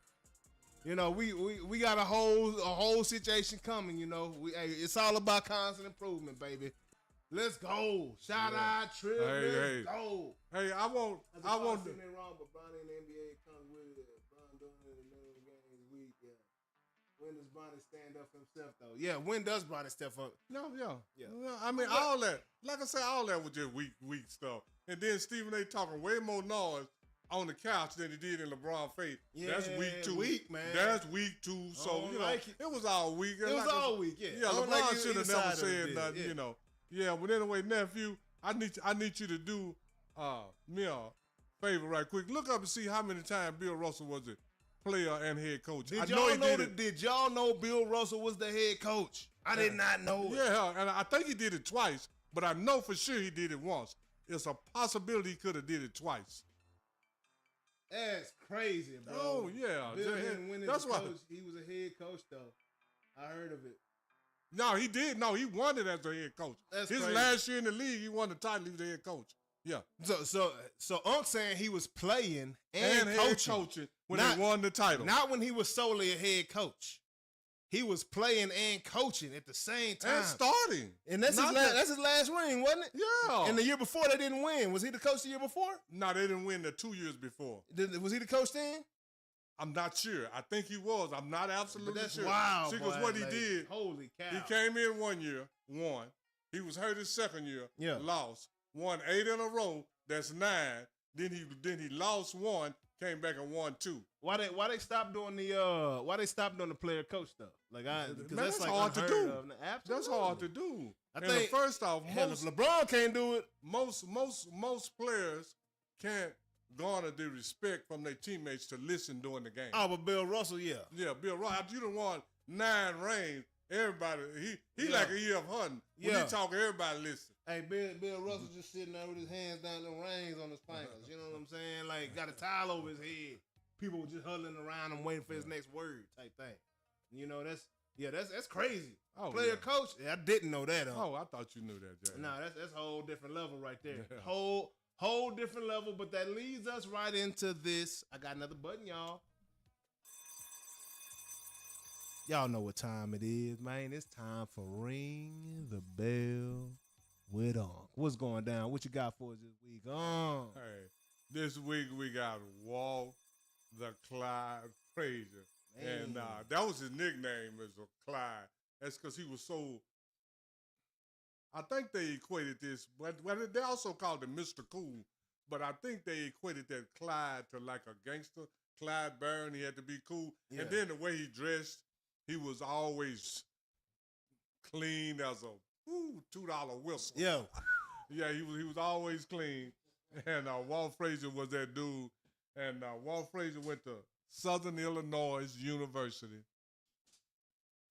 You know, we got a whole situation coming. You know, it's all about constant improvement, baby. Let's go. Shout out, Trip. Let's go. Hey, I want. Nothing wrong, but Bronny in the NBA comes with it. Bron doing it in the middle of the game week. Yeah. When does Bronny stand up for himself, though? Yeah, when does Bronny step up? No, yeah. I mean, all that. Like I said, all that was just weak stuff. And then Stephen A. talking way more noise on the couch than he did in LeBron face. Yeah, that's week 2. Weak, man. That's week 2. So, you know, it was all week. It was all week, yeah. Yeah, LeBron should have never said nothing, you know. Yeah, but anyway, nephew, I need you to do me a favor right quick. Look up and see how many times Bill Russell was a player and head coach. Did y'all know Bill Russell was the head coach? I did not know it. Yeah, and I think he did it twice, but I know for sure he did it once. It's a possibility he could have did it twice. That's crazy, bro. Oh, yeah. Bill didn't win as a coach. He was a head coach, though. I heard of it. No, he did. No, he won it as a head coach. That's His crazy. last year in the league, he won the title. He was the head coach. Yeah. So Unc saying he was playing and coaching. head coaching when they won the title. Not when he was solely a head coach. He was playing and coaching at the same time. And starting. And that's his last ring, wasn't it? Yeah. And the year before they didn't win. Was he the coach the year before? No, they didn't win the 2 years before. Was he the coach then? I'm not sure. I think he was. I'm not absolutely that's sure. Wild, See, because what he did, holy cow. he came in 1 year, won. He was hurt his second year, lost. Won 8 in a row. That's 9. Then he lost 1, came back and won 2. Why they stop doing the player coach stuff? Like that's like hard to do. That's hard to do. I think first off, if LeBron can't do it, most players can't garner the respect from their teammates to listen during the game. Oh, but Bill Russell, yeah. Yeah, Bill Russell. You done won 9 rings. Everybody, he like a year of hunting. When he talk, everybody listen. Hey, Bill Russell just sitting there with his hands down the rings on his fingers. You know what I'm saying? Like, got a towel over his head. People were just huddling around him waiting for his next word type thing. You know, that's crazy. Oh, player coach, I didn't know that. Oh, I thought you knew that, Jay. No, that's a whole different level right there. Yeah. Whole different level, but that leads us right into this. I got another button, y'all. Y'all know what time it is, man. It's time for Ring the Bell with Unc. What's going down? What you got for us this week? Hey, this week we got Walt the Clyde Frazier. And that was his nickname, is Clyde. That's because he was so... I think they equated this, but they also called him Mr. Cool, but I think they equated that Clyde to like a gangster. Clyde Barron, he had to be cool. Yeah. And then the way he dressed, he was always clean as a $2 whistle. Yeah. Yeah, he was always clean. And Walt Frazier was that dude. And Walt Frazier went to Southern Illinois University.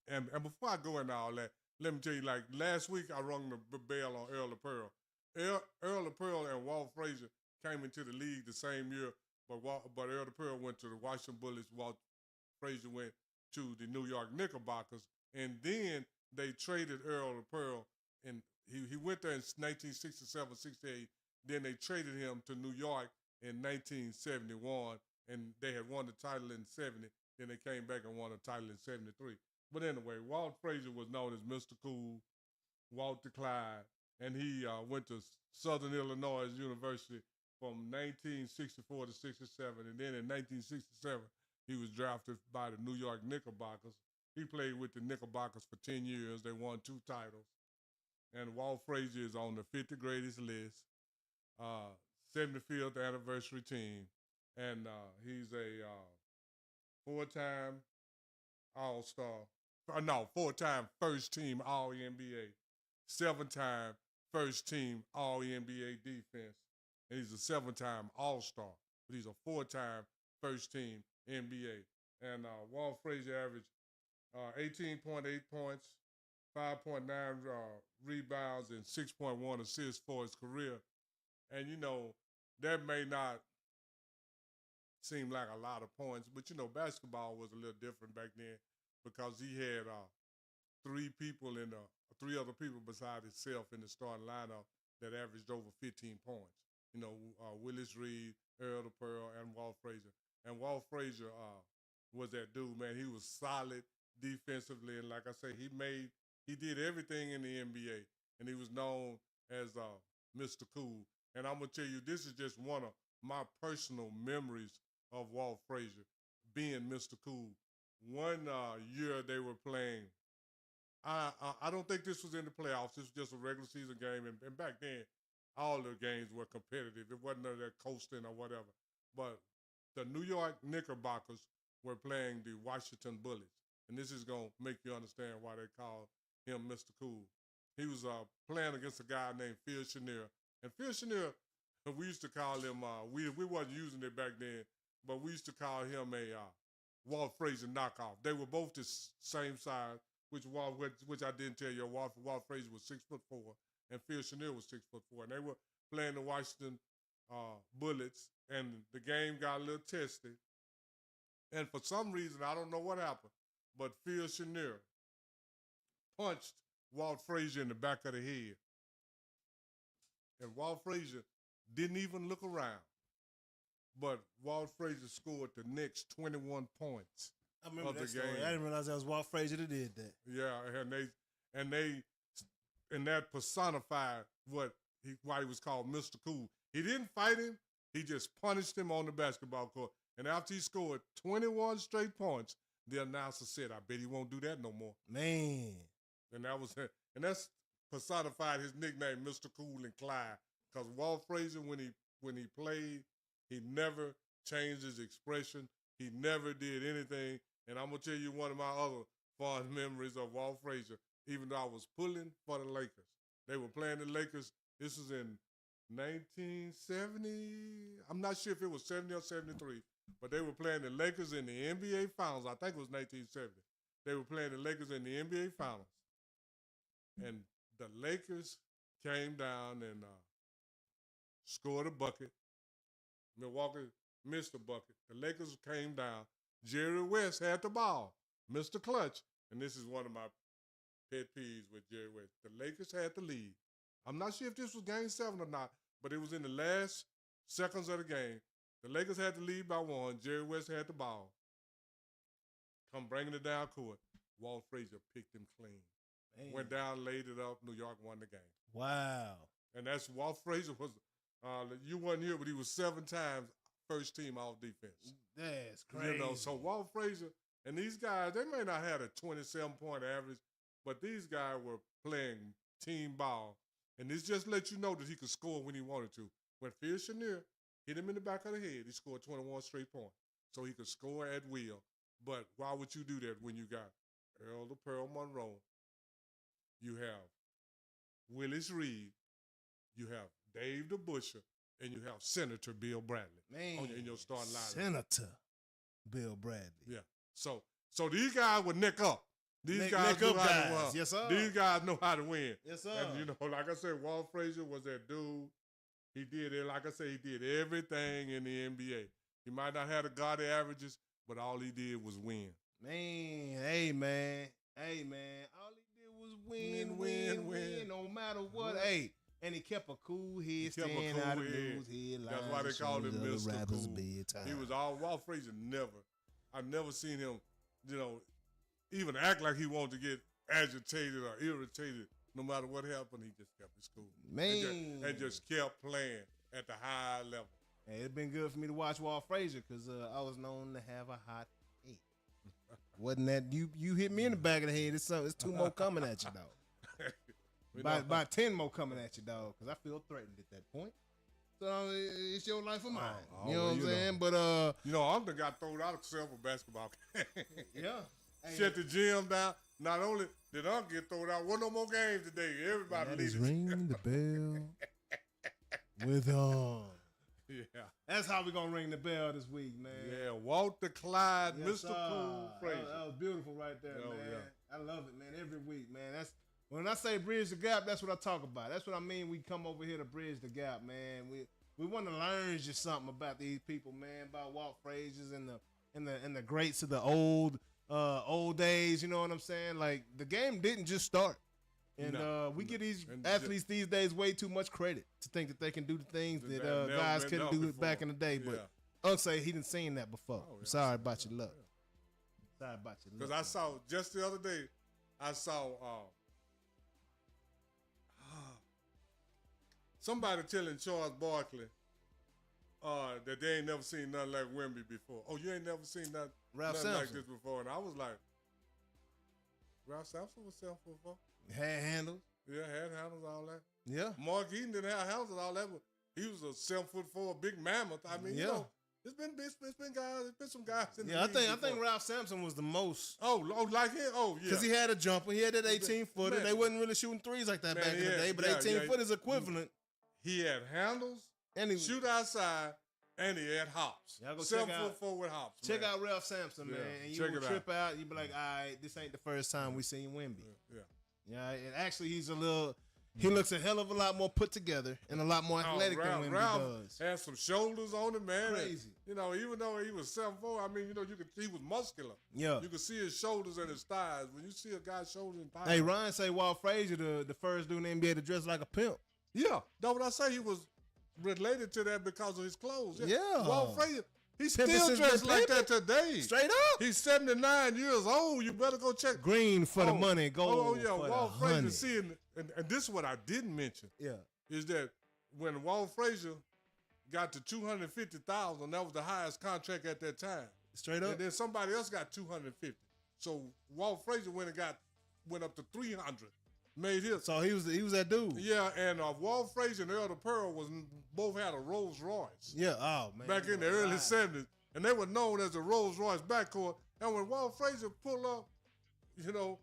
And before I go into all that, let me tell you, like last week I rung the bell on Earl of Pearl. Earl of Pearl and Walt Frazier came into the league the same year, but Earl of Pearl went to the Washington Bullets. Walt Frazier went to the New York Knickerbockers, and then they traded Earl of Pearl, and he went there in 1967, 68. Then they traded him to New York in 1971, and they had won the title in 70. Then they came back and won the title in 73. But anyway, Walt Frazier was known as Mr. Cool, Walter Clyde, and he went to Southern Illinois University from 1964 to 67. And then in 1967, he was drafted by the New York Knickerbockers. He played with the Knickerbockers for 10 years. They won 2 titles. And Walt Frazier is on the 50 greatest list, 75th anniversary team. And he's a 4-time All-Star. 4-time first-team All-NBA, 7-time first-team All-NBA defense, and he's a 7-time All-Star. But he's a 4-time first-team NBA. And Walt Frazier averaged 18.8 points, 5.9 rebounds, and 6.1 assists for his career. And, you know, that may not seem like a lot of points, but, you know, basketball was a little different back then, because he had 3 other people beside himself in the starting lineup that averaged over 15 points. You know, Willis Reed, Earl of Pearl, and Walt Frazier. And Walt Frazier was that dude, man. He was solid defensively, and like I say, he did everything in the NBA. and he was known as Mr. Cool. And I'm gonna tell you, this is just one of my personal memories of Walt Frazier being Mr. Cool. One year they were playing. I don't think this was in the playoffs. This was just a regular season game, and back then, all the games were competitive. It wasn't none of that coasting or whatever. But the New York Knickerbockers were playing the Washington Bullets, and this is gonna make you understand why they call him Mr. Cool. He was playing against a guy named Phil Chenier, and Phil Chenier, we used to call him. We wasn't using it back then, but we used to call him a Walt Frazier knockoff. They were both the same size, which I didn't tell you. Walt Frazier was 6'4", and Phil Chenier was 6'4", and they were playing the Washington Bullets, and the game got a little testy. And for some reason, I don't know what happened, but Phil Chenier punched Walt Frazier in the back of the head. And Walt Frazier didn't even look around. But Walt Frazier scored the next 21 points I remember of the that story. game. I didn't realize that was Walt Frazier that did that. Yeah, and that personified why he was called Mr. Cool. He didn't fight him. He just punished him on the basketball court. And after he scored 21 straight points, the announcer said, "I bet he won't do that no more." Man. And that's personified his nickname, Mr. Cool and Clyde. Because Walt Frazier, when he played, he never changed his expression. He never did anything. And I'm gonna tell you one of my other fond memories of Walt Frazier, even though I was pulling for the Lakers. They were playing the Lakers. This was in 1970. I'm not sure if it was 70 or 73, but they were playing the Lakers in the NBA Finals. I think it was 1970. They were playing the Lakers in the NBA Finals. And the Lakers came down and scored a bucket. Milwaukee missed a bucket. The Lakers came down. Jerry West had the ball, Mr. Clutch. And this is one of my pet peeves with Jerry West. The Lakers had the lead. I'm not sure if this was Game 7 or not, but it was in the last seconds of the game. The Lakers had the lead by 1. Jerry West had the ball. Come bringing it down court. Walt Frazier picked him clean. Man. Went down, laid it up. New York won the game. Wow. And that's Walt Frazier was. You wasn't here, but he was 7 times first team all defense. That's crazy. So Walt Frazier and these guys, they may not have a 27-point average, but these guys were playing team ball. And this just lets you know that he could score when he wanted to. When Phil Chenier hit him in the back of the head, he scored 21 straight points. So he could score at will. But why would you do that when you got Earl the Pearl Monroe? You have Willis Reed. You have Dave the Butcher. And you have Senator Bill Bradley. Man. In your starting lineup. Senator Bill Bradley. Yeah. So these guys would neck up. These guys know know how to win. Yes, sir. These guys know how to win. Yes, sir. And, like I said, Walt Frazier was that dude. He did it. Like I said, he did everything in the NBA. He might not have the gaudy averages, but all he did was win. Man, hey, man. All he did was win. No matter what. Hey, and he kept a cool head, staying out of news headlines. That's why they called him Mr. Cool. Bedtime. He was Walt Frazier I've never seen him, even act like he wanted to get agitated or irritated. No matter what happened, he just kept his cool. Man. And just kept playing at the high level. Hey, it's been good for me to watch Walt Frazier because I was known to have a hot head. Wasn't that you hit me in the back of the head? It's 2 more coming at you, dog. About 10 more coming at you, dog, because I feel threatened at that point. So it's your life or mine. You know what I'm saying? But I'm the guy thrown out of several basketball games. Yeah. Shut the gym down. Not only did I get thrown out, no more games today. Everybody that leaves. Is ring the bell with Yeah. That's how we gonna ring the bell this week, man. Yeah, Walter Clyde, yes, Mr. Cool Frazier. That was beautiful right there, man. Yeah. I love it, man. Every week, man. That's when I say bridge the gap. That's what I talk about. That's what I mean. We come over here to bridge the gap, man. We want to learn just something about these people, man. About Walt Frazier's and the greats of the old days. You know what I'm saying? Like the game didn't just start. And we give these athletes these days way too much credit to think that they can do the things that guys couldn't do back in the day. But Unc he didn't seen that before. I'm sorry about your luck. Sorry about your luck. Because I saw just the other day, somebody telling Charles Barkley that they ain't never seen nothing like Wemby before. Oh, you ain't never seen nothing like this before. And I was like, Ralph Sampson was 7'4". Had handles. Yeah, had handles, all that. Yeah. Mark Eaton didn't have handles and all that, but he was a 7'4", big mammoth. I mean, you know, it's been some guys in the league I think Ralph Sampson was the most. Oh, like him? Oh, yeah. Because he had a jumper. He had that 18-footer. They wasn't really shooting threes like that back in the day, but 18-foot is equivalent. He had handles, and he shoot outside, and he had hops. 7'4" with hops. Check out Ralph Sampson, man. And you will trip out. You be like, all right, this ain't the first time we seen Wemby. Yeah. And actually, he looks a hell of a lot more put together and a lot more athletic than Wemby does. Had some shoulders on him, man. Crazy. And, you know, even though he was 7'4", I mean, you know, he was muscular. Yeah. You could see his shoulders and his thighs. When you see a guy's shoulders and thighs. Hey, Ryan say Walt Frazier, the first dude in the NBA to dress like a pimp. Yeah. That's what I say. He was related to that because of his clothes. Yeah. Walt Frazier, he still dressed like that today. Straight up. He's 79 years old. You better go check. Green for the money, gold Oh, yeah. for Walt the Frazier, honey. seeing, and this is what I didn't mention. Yeah. Is that when Walt Frazier got to $250,000, that was the highest contract at that time. Straight up. And then somebody else got $250,000. So Walt Frazier went up to $300,000. Made his. So he was that dude. Yeah, and Walt Frazier and Earl Pearl both had a Rolls Royce. Yeah, oh man. Back in the early 70s. And they were known as the Rolls Royce backcourt. And when Walt Frazier pulled up, you know,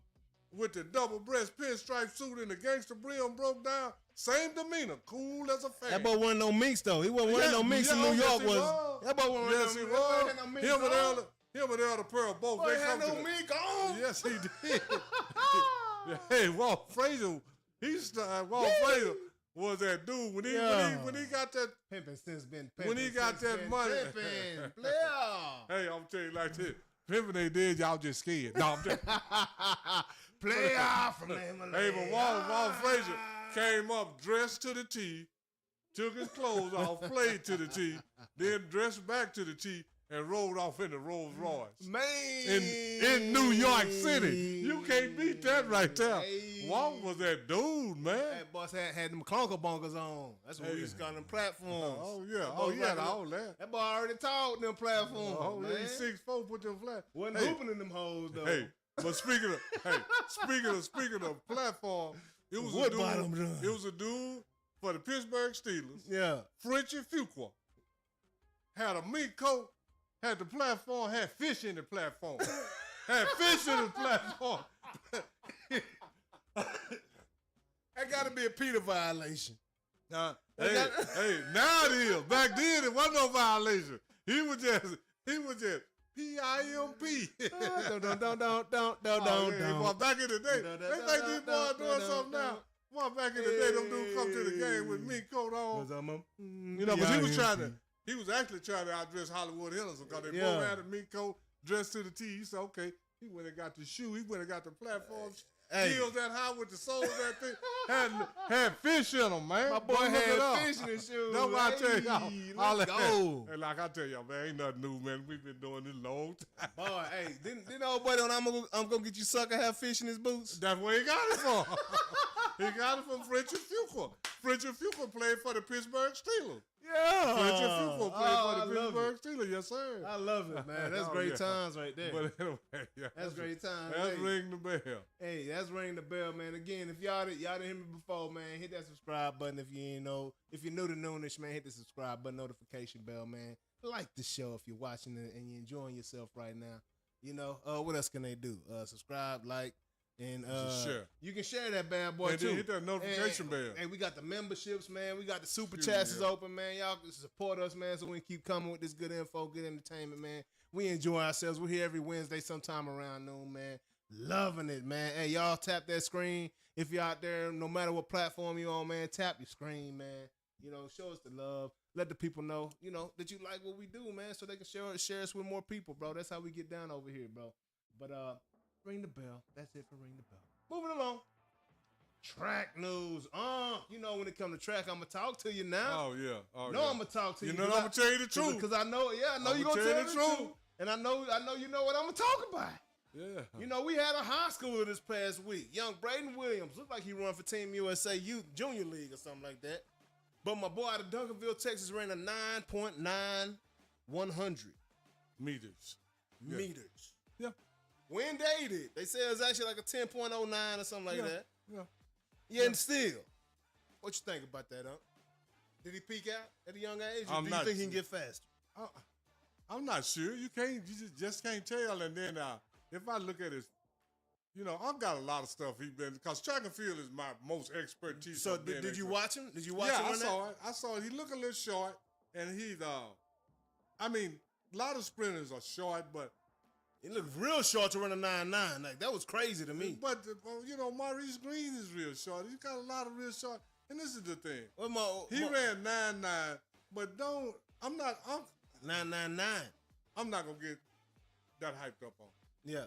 with the double breast pinstripe suit and the gangster brim broke down, same demeanor, cool as a fan. That boy wasn't no Meeks though. He wasn't wearing no Meeks in New York. That boy wasn't wearing no Meeks. Him and Earl Pearl both. Boy, they had no Meeks on. Yes, he did. Hey, Walt Frazier, Frazier was that dude when he got that pimping since been pimping. When he got that money. Pimping, player. Hey, I'm telling you like this. Pimping they did, y'all just scared. No, I'm just player from the Himalayas. Hey, but Walt Frazier came up dressed to the T, took his clothes off, played to the T, then dressed back to the T, and rolled off in the Rolls Royce. Man. In New York City. You can't beat that right there. Hey. Walt was that dude, man. That boss had them clunker bunkers on. That's what we used to call them platforms. Oh, yeah. Oh, yeah, all that. That boy already taught them platforms. Oh, man. He's 6'4", put them flat. Wasn't hooping in them hoes, though. Hey, but speaking of platform, it was a dude for the Pittsburgh Steelers. Yeah. Frenchie Fuqua. Had a mink coat. Had the platform, had fish in the platform. Had fish in the platform. That got to be a PETA violation. Hey, now it is. Back then, it wasn't no violation. He was just P-I-M-P. Don't. Back in the day, they think these boys doing something now. Well, back in the day, them dudes come to the game with mink coat on. You know, but he was actually trying to outdress Hollywood Henderson because they both had a mink coat, dressed to the T. He said, okay, he went and got the shoe. He went and got the platform. Heels that high with the soles that thing. Had fish in them, man. My boy had fish in his shoes. That's what I tell y'all. Let's go. And like I tell y'all, man, ain't nothing new, man. We've been doing this long time. Boy, hey, didn't old buddy on I'm gonna get you sucker have fish in his boots? That's where he got it from. He got it from Frenchie Fuqua. Frenchie Fuqua played for the Pittsburgh Steelers. Yeah. Frenchie Fuqua played for the Pittsburgh Steelers. Yes, sir. I love it, man. That's great times right there. But anyway, that's great times. That's ring the bell. Hey, that's ring the bell, man. Again, if y'all didn't hear me before, man, hit that subscribe button. If you ain't know, if you're new to Noonish, man, hit the subscribe button, notification bell, man. Like the show if you're watching it and you're enjoying yourself right now. You know, what else can they do? Subscribe, like, and share. You can share that bad boy and too. Then hit that notification bell. And we got the memberships, man. We got the super chats open, man. Y'all can support us, man, so we can keep coming with this good info, good entertainment, man. We enjoy ourselves. We're here every Wednesday sometime around noon, man. Loving it, man. Hey, y'all tap that screen. If you're out there, no matter what platform you're on, man, tap your screen, man. You know, show us the love. Let the people know, you know, that you like what we do, man, so they can share us with more people, bro. That's how we get down over here, bro. But ring the bell. That's it for ring the bell. Moving along. Track news. You know, when it comes to track, I'm going to talk to you now. Oh, yeah. I'm going to talk to you. You know I'm going to tell you the truth. Because I know, you're going to tell you the truth. And I know you know what I'm going to talk about. Yeah. You know, we had a high schooler this past week. Young Braden Williams. Looked like he run for Team USA Youth Junior League or something like that. But my boy out of Duncanville, Texas, ran a 9.9 100 meters. Yeah. meters. Yeah. When they did, they said it was actually like a 10.09 or something like that. Yeah. Yeah, and still, what you think about that, huh? Did he peak out at a young age, or do you think he can get faster? I'm not sure. You just can't tell. And then if I look at his, I've got a lot of stuff because track and field is my most expertise. So did you watch him? Did you watch him? Yeah, I saw it. I saw it. He looked a little short, and he's a lot of sprinters are short, but he looked real short to run a 9.9. Like that was crazy to me. But Maurice Green is real short. He's got a lot of real short. And this is the thing. He ran 9.9, but I'm not 9.99. I'm not gonna get that hyped up on. Yeah.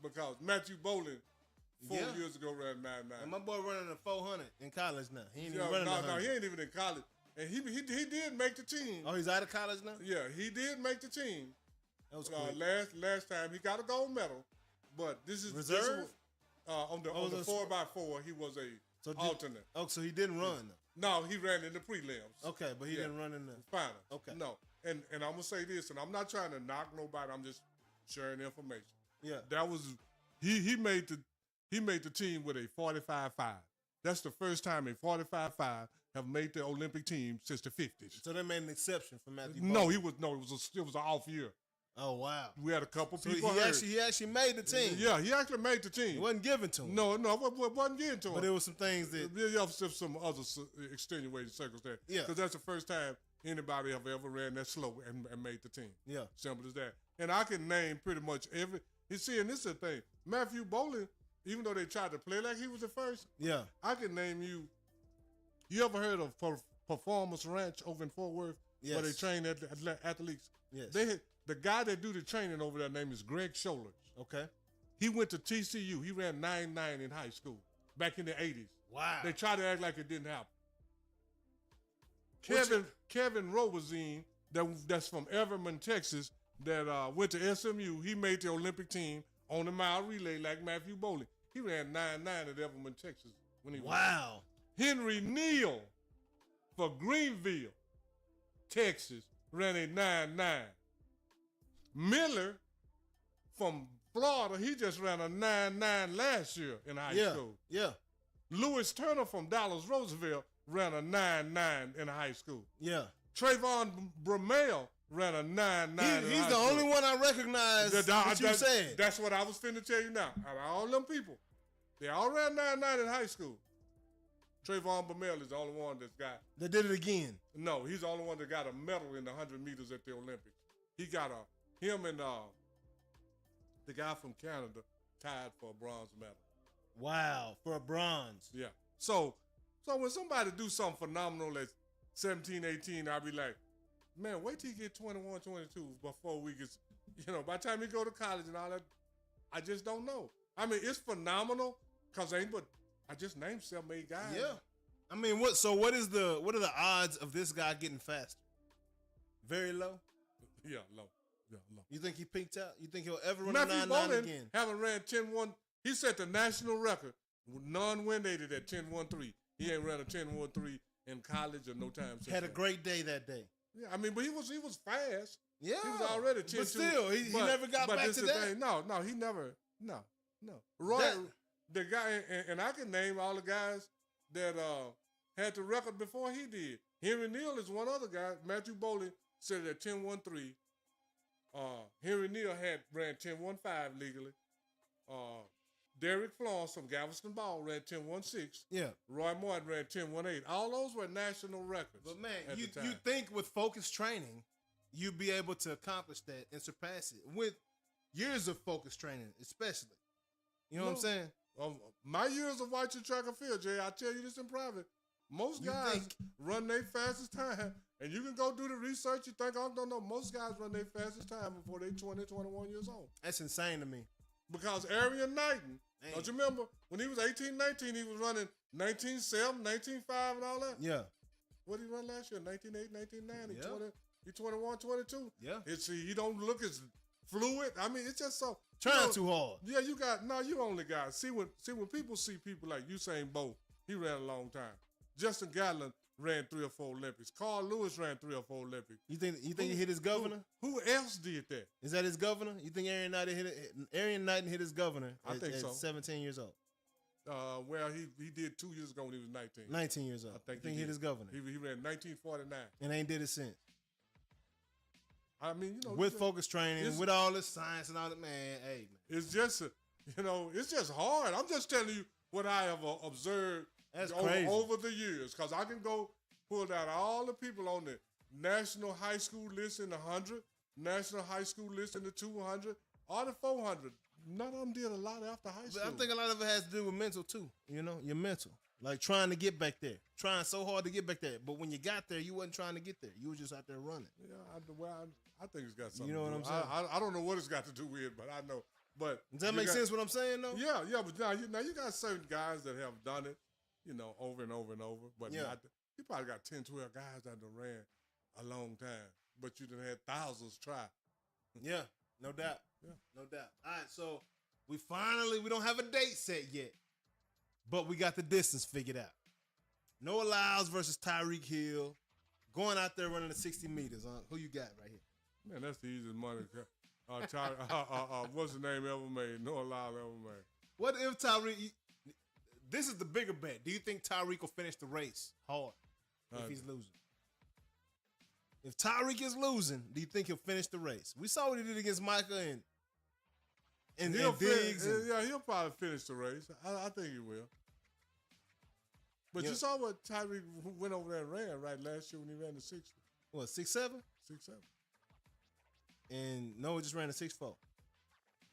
Because Matthew Bowling 4 years ago ran 9.9. And my boy running a 400 in college now. He ain't even running 100. No, he ain't even in college. And he did make the team. Oh, he's out of college now? Yeah, he did make the team. That was cool. Last time he got a gold medal, but this is reserve. On the 4x4 he was a alternate. So he didn't run. No, he ran in the prelims. Okay, but he didn't run in the finals. Okay, no, and I'm gonna say this, and I'm not trying to knock nobody. I'm just sharing information. Yeah, that was he made the team with a 45.5. That's the first time a 45.5 have made the Olympic team since the 50s. So they made an exception for Matthew. No, it was an off year. Oh wow! We had a couple people. He actually made the team. Yeah, he actually made the team. It wasn't given to him. No, it wasn't given to him. But there was some things that some other extenuating circumstances. Yeah, because that's the first time anybody have ever ran that slow and made the team. Yeah, simple as that. And I can name pretty much every. You see, and this is the thing. Matthew Bowling, even though they tried to play like he was the first. Yeah, I can name you. You ever heard of Performance Ranch over in Fort Worth? Yes. Where they train athletes. Yes. The guy that do the training over there name is Greg Scholars. Okay. He went to TCU. He ran 9.9 in high school back in the 80s. Wow. They tried to act like it didn't happen. Kevin Robazine, that's from Everman, Texas, that went to SMU. He made the Olympic team on the mile relay like Matthew Bowling. He ran 9.9 at Everman, Texas. When he wow. Henry Neal for Greenville, Texas, ran a 9.9. Miller from Florida, he just ran a 9.9 last year in high school. Yeah. Lewis Turner from Dallas Roosevelt ran a 9.9 in high school. Yeah. Trayvon Bromell ran a 9.9. He's the only one I recognize that you said. That's what I was finna tell you now. Out of all them people, they all ran 9.9 in high school. Trayvon Bromell is the only one that's got. That did it again. No, he's the only one that got a medal in the 100 meters at the Olympics. He got him and the guy from Canada tied for a bronze medal. Wow, for a bronze. Yeah. So when somebody do something phenomenal at 17, 18, I'll be like, man, wait till you get 21, 22 before we get, by the time you go to college and all that, I just don't know. I mean, it's phenomenal because I just named 7, 8 guys. Yeah. I mean, what are the odds of this guy getting faster? Very low? Yeah, low. Yeah, low. You think he peaked out? You think he'll ever run Matthew a 9.9 Bowling again? Haven't ran 10.1. He set the national record, non-win-dated at 10.13. He ain't ran a 10.13 in college or no time since. Had a great day that day. Yeah, I mean, but he was fast. Yeah. He was already 10.2. But still, he never got back to that. Thing. No, he never. No. Roy, the guy, and I can name all the guys that had the record before he did. Henry Neal is one other guy. Matthew Bowling set it at 10.13. Henry Neal ran 10.15 legally. Derek Florence from Galveston Ball ran 10.16. Yeah. Roy Martin ran 10.18. All those were national records. But man, you think with focused training, you'd be able to accomplish that and surpass it with years of focused training, especially. You know what I'm saying? My years of watching track and field, Jay, I tell you this in private. Most guys run their fastest time, and you can go do the research. You think I don't know. Most guys run their fastest time before they 20, 21 years old. That's insane to me. Because Arian Knighton, don't you remember when he was 18, 19, he was running 19.7, 19.5 and all that? Yeah. What did he run last year? 19.8, 19.9. Yeah. He 21, 22. Yeah. He don't look as fluid. I mean, it's just so. Trying too hard. Yeah, you only got. See when people see people like Usain Bolt, he ran a long time. Justin Gatlin ran 3 or 4 Olympics. Carl Lewis ran 3 or 4 Olympics. You think he hit his governor? Who else did that? Is that his governor? You think Aaron Knighton hit his governor I think so. 17 years old? Well, he did 2 years ago when he was 19. 19 years old. I think he hit his governor. He ran 1949. And ain't did it since. I mean, with focus training, with all this science and all that, man, hey, man. It's just, it's just hard. I'm just telling you what I have observed over the years. Because I can go pull out all the people on the national high school list in the 100, national high school list in the 200, all the 400. None of them did a lot after high school. But I think a lot of it has to do with mental, too. Your mental. Like trying to get back there. Trying so hard to get back there. But when you got there, you wasn't trying to get there. You were just out there running. Yeah, I think it's got something to do. You know what I'm saying? I don't know what it's got to do with it, but I know. But does that make sense what I'm saying, though? Yeah, but now you got certain guys that have done it, over and over and over. But you probably got 10, 12 guys that have ran a long time. But you done had thousands try. Yeah, no doubt. Yeah. No doubt. All right, so we don't have a date set yet. But we got the distance figured out. Noah Lyles versus Tyreek Hill. Going out there running the 60 meters. Who you got right here? Man, that's the easiest money. What's the name ever made? Noah Lyles ever made. What if Tyreek... This is the bigger bet. Do you think Tyreek will finish the race hard if he's losing? If Tyreek is losing, do you think he'll finish the race? We saw what he did against Micah and Diggs. He'll probably finish the race. I think he will. But you saw what Tyreek went over there and ran right last year when he ran the 60. What, 6'7"? 6'7". And Noah just ran a 6'4".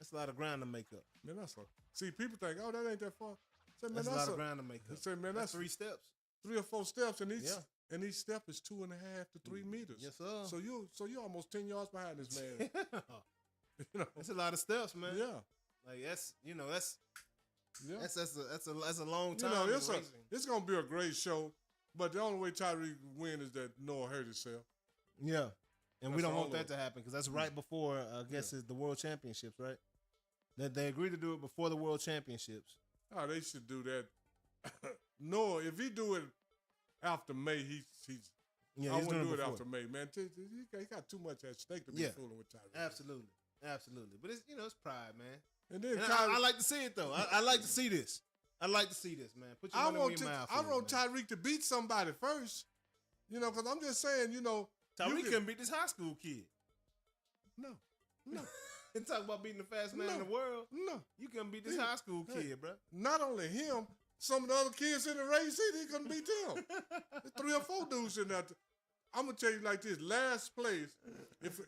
That's a lot of ground to make up. Man, that's what. See, people think, that ain't that far. Say, man, that's a lot of ground to make up. Say, man, that's 3 steps. 3 or 4 steps, and each step is 2.5 to 3 meters. Yes, sir. So you almost 10 yards behind this man. That's a lot of steps, man. Yeah. Like that's a long time. It's gonna be a great show, but the only way Tyreek win is that Noah hurt himself. Yeah, and we don't want that to happen because that's right before I guess it's the World Championships, right? That they agreed to do it before the World Championships. Oh, they should do that. Noah, if he do it after May, he's I wouldn't do it after May, man. He got too much at stake to be fooling with Tyreek. Absolutely. But it's pride, man. And then I like to see it though. I like to see this. I like to see this, man. Put your money where your mouth is, I want Tyreek to beat somebody first. Because I'm just saying, Tyreek couldn't beat this high school kid. No. And talk about beating the fastest man in the world. No. You couldn't beat this high school kid, bro. Not only him, some of the other kids in the race, he couldn't beat them. There's 3 or 4 dudes in there. I'm gonna tell you like this: last place. If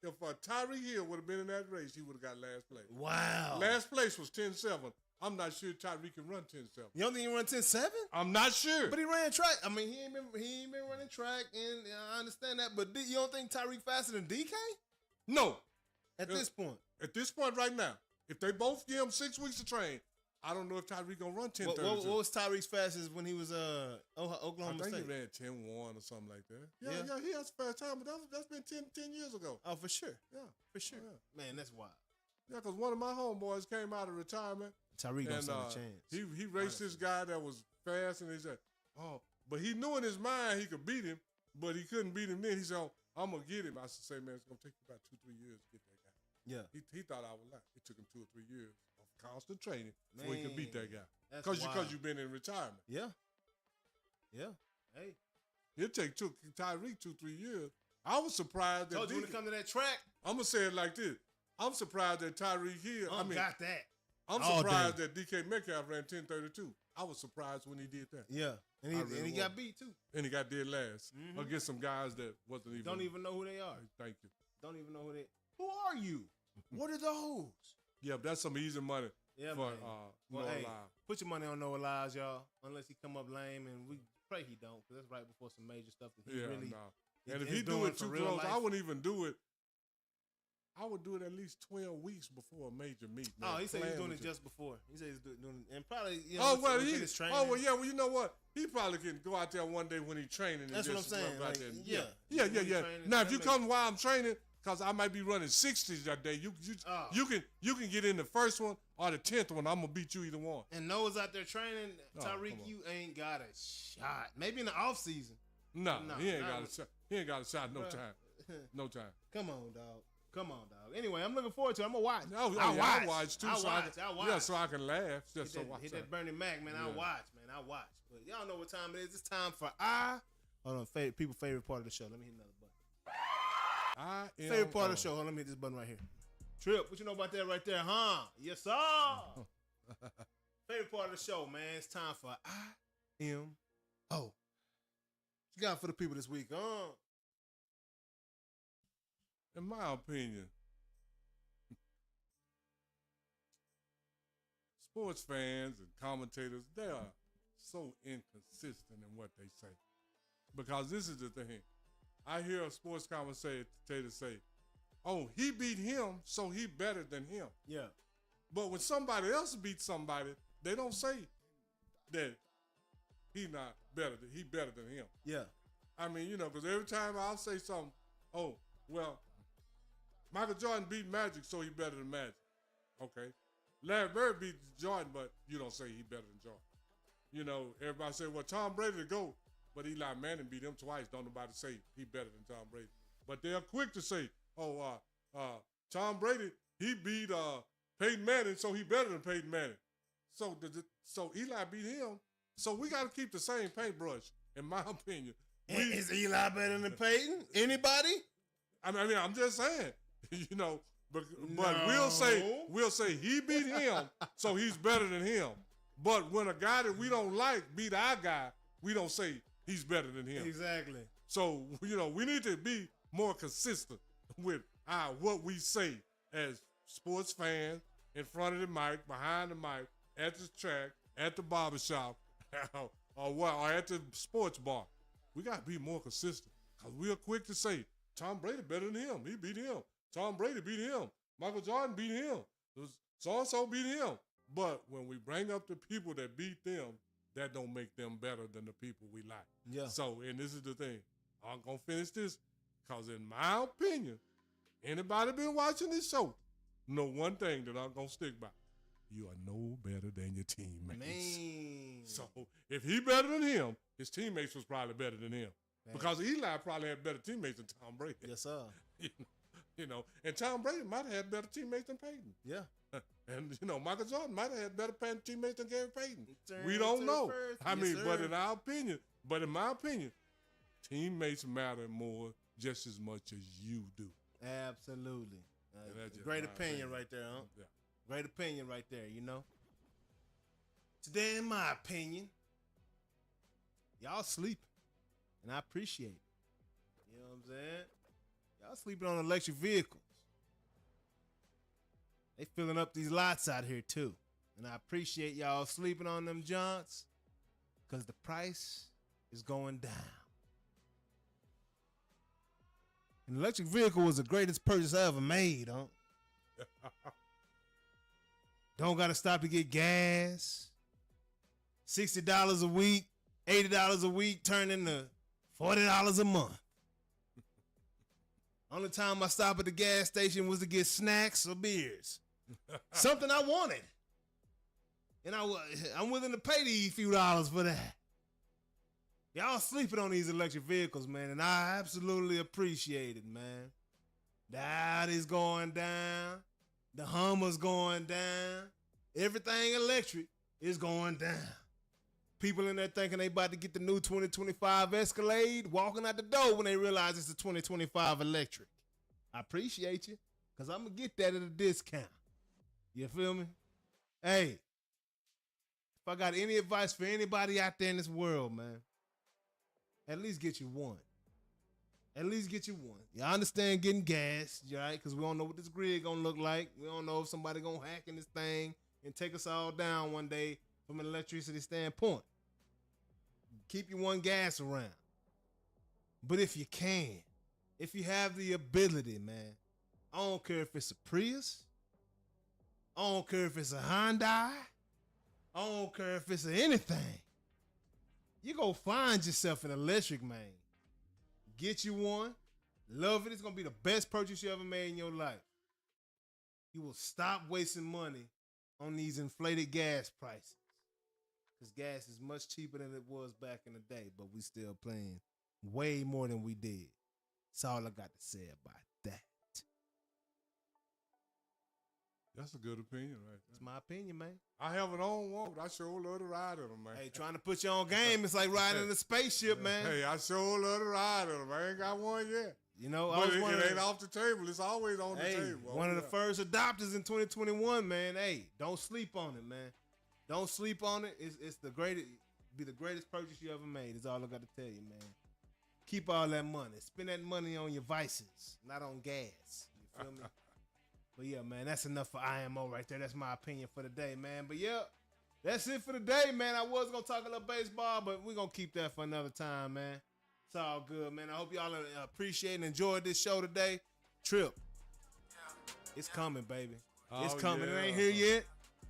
Tyreek Hill would have been in that race, he would have got last place. Wow. Last place was 10-7. I'm not sure Tyreek can run 10-7. You don't think he run 10-7? I'm not sure. But he ran track. I mean, he ain't been running track, and I understand that. But you don't think Tyreek faster than DK? No. At this point. At this point right now, if they both give him 6 weeks to train, I don't know if Tyreek gonna run 10-32. What was Tyreek's fastest when he was Oklahoma State? I think he ran 10-1 or something like that. Yeah, he has a fast time, but that's been 10 years ago. Oh, for sure. Yeah, for sure. Yeah. Man, that's wild. Yeah, because one of my homeboys came out of retirement. Tyreek don't stand a chance. He raced this guy that was fast, and he said, but he knew in his mind he could beat him, but he couldn't beat him then. He said, I'm going to get him. I said, say, man, it's going to take you about 2-3 years to get that guy. Yeah. He thought I was lying. It took him 2 or 3 years of constant training before he could beat that guy. Because you've been in retirement. Yeah. Yeah. Hey. It take Tyreek 2-3 years. I was surprised that told you when it come to that track. I'm going to say it like this. I'm surprised that Tyreek Hill. Got that. I'm surprised that DK Metcalf ran 10:32. I was surprised when he did that. Yeah. And he got beat too. And he got dead last against some guys that wasn't even. Don't even know who they are. Thank you. Don't even know who they. Who are you? What are those? Yeah, that's some easy money. Yeah, for Noah Lyles. Put your money on Noah Lyles, y'all. Unless he come up lame, and we pray he don't, because that's right before some major stuff that he really. No. And if he do it too close, I wouldn't even do it. I would do it at least 12 weeks before a major meet. Man. Oh, he said he's doing it just before. He said he's doing it, and probably his training. Oh, well, yeah. Well, you know what? He probably can go out there one day when he's training. And that's what I'm saying. Like, yeah. Now, if you come while I'm training, because I might be running 60s that day, you can get in the first one, or the 10th one, I'm gonna beat you either one. And Noah's out there training. Tyreek, you ain't got a shot. Maybe in the offseason. No, he ain't got a shot. He ain't got a shot. No time. No time. Come on, dog. Anyway, I'm looking forward to it. I'm gonna watch. I'll watch too. I'll watch. Yeah, so I can laugh. Just hit that Bernie Mac, man. I'll watch. But y'all know what time it is. It's time for hold on, people's favorite part of the show. Let me hit another button. Favorite part of the show. Hold on, let me hit this button right here. Trip, what you know about that right there, huh? Yes, sir. Favorite part of the show, man. It's time for IMO. What you got for the people this week, huh? In my opinion, sports fans and commentators, they are so inconsistent in what they say. Because this is the thing. I hear a sports commentator say, oh, he beat him, so he better than him. Yeah. But when somebody else beats somebody, they don't say that he better than him. Yeah. I mean, because every time I'll say something, oh, well, Michael Jordan beat Magic, so he better than Magic. Okay. Larry Bird beat Jordan, but you don't say he better than Jordan. Everybody say, well, Tom Brady to go, but Eli Manning beat him twice. Don't nobody say he better than Tom Brady. But they're quick to say, Tom Brady, he beat Peyton Manning, so he better than Peyton Manning. So Eli beat him. So we got to keep the same paintbrush, in my opinion. Is Eli better than Peyton? Anybody? I mean, I'm just saying, but we'll say he beat him, so he's better than him. But when a guy that we don't like beat our guy, we don't say he's better than him. Exactly. So, we need to be more consistent with what we say as sports fans in front of the mic, behind the mic, at the track, at the barbershop, or at the sports bar. We got to be more consistent because we are quick to say, Tom Brady better than him. He beat him. Tom Brady beat him. Michael Jordan beat him. So-and-so beat him. But when we bring up the people that beat them, that don't make them better than the people we like. Yeah. So, and this is the thing. I'm going to finish this because in my opinion, anybody been watching this show know one thing that I'm going to stick by. You are no better than your teammates. Man. So if he better than him, his teammates was probably better than him. Man. Because Eli probably had better teammates than Tom Brady. Yes, sir. And Tom Brady might have had better teammates than Peyton. Yeah. And, Michael Jordan might have had better teammates than Gary Payton. We don't know. But in my opinion, teammates matter more just as much as you do. Absolutely. Great opinion right there, huh? Yeah. Great opinion right there, Today, in my opinion, y'all sleeping, and I appreciate it. You know what I'm saying? Y'all sleeping on electric vehicles. They filling up these lots out here, too. And I appreciate y'all sleeping on them joints because the price is going down. An electric vehicle was the greatest purchase I ever made, huh? Don't got to stop to get gas. $60 a week, $80 a week, turn into $40 a month. Only time I stop at the gas station was to get snacks or beers. Something I wanted. And I'm willing to pay these few dollars for that. Y'all sleeping on these electric vehicles, man, and I absolutely appreciate it, man. The Audi's going down. The Hummer's going down. Everything electric is going down. People in there thinking they about to get the new 2025 Escalade, walking out the door when they realize it's a 2025 electric. I appreciate you, because I'm going to get that at a discount. You feel me? Hey, if I got any advice for anybody out there in this world, man, at least get you one. At least get you one. Y'all understand getting gas, right? Because we don't know what this grid gonna look like. We don't know if somebody gonna hack in this thing and take us all down one day from an electricity standpoint. Keep your one gas around. But if you can, if you have the ability, man, I don't care if it's a Prius. I don't care if it's a Hyundai. I don't care if it's anything. You go find yourself an electric, man. Get you one. Love it. It's going to be the best purchase you ever made in your life. You will stop wasting money on these inflated gas prices. Because gas is much cheaper than it was back in the day, but we still paying way more than we did. That's all I got to say about that. That's a good opinion, right? That's my opinion, man. I haven't owned one, but I sure love to ride in them, man. Hey, trying to put you on game, it's like riding in a spaceship, man. Hey, I sure love to ride in them. I ain't got one yet. You know, but it ain't off the table. It's always on the table. One of the first adopters in 2021, man. Hey, don't sleep on it, man. Don't sleep on it. It's the greatest, be the greatest purchase you ever made. Is all I got to tell you, man. Keep all that money. Spend that money on your vices, not on gas. You feel me? But yeah, man, that's enough for IMO right there. That's my opinion for the day, man. But yeah, that's it for the day, man. I was gonna talk a little baseball, but we're gonna keep that for another time, man. It's all good, man. I hope y'all appreciate and enjoyed this show today. Trip, it's coming, baby. It's coming. Yeah. It ain't here yet,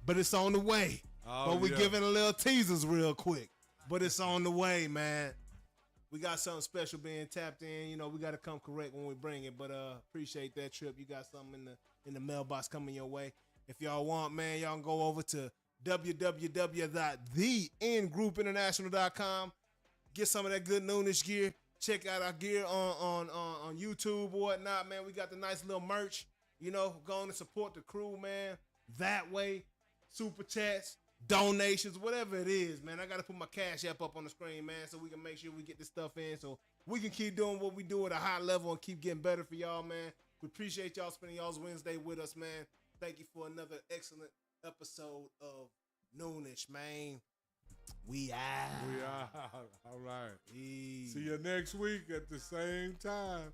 but it's on the way. But we giving a little teasers real quick. But it's on the way, man. We got something special being tapped in. You know, we got to come correct when we bring it. But appreciate that, Trip. You got something in the mailbox coming your way. If y'all want, man, y'all can go over to www.thengroupinternational.com. Get some of that good Noonish gear. Check out our gear on YouTube or whatnot, man. We got the nice little merch. You know, go on and support the crew, man. That way, super chats, donations, whatever it is, man. I got to put my Cash App up on the screen, man, so we can make sure we get this stuff in so we can keep doing what we do at a high level and keep getting better for y'all, man. We appreciate y'all spending y'all's Wednesday with us, man. Thank you for another excellent episode of Noonish, man. We out. We out. All right. Peace. See you next week at the same time.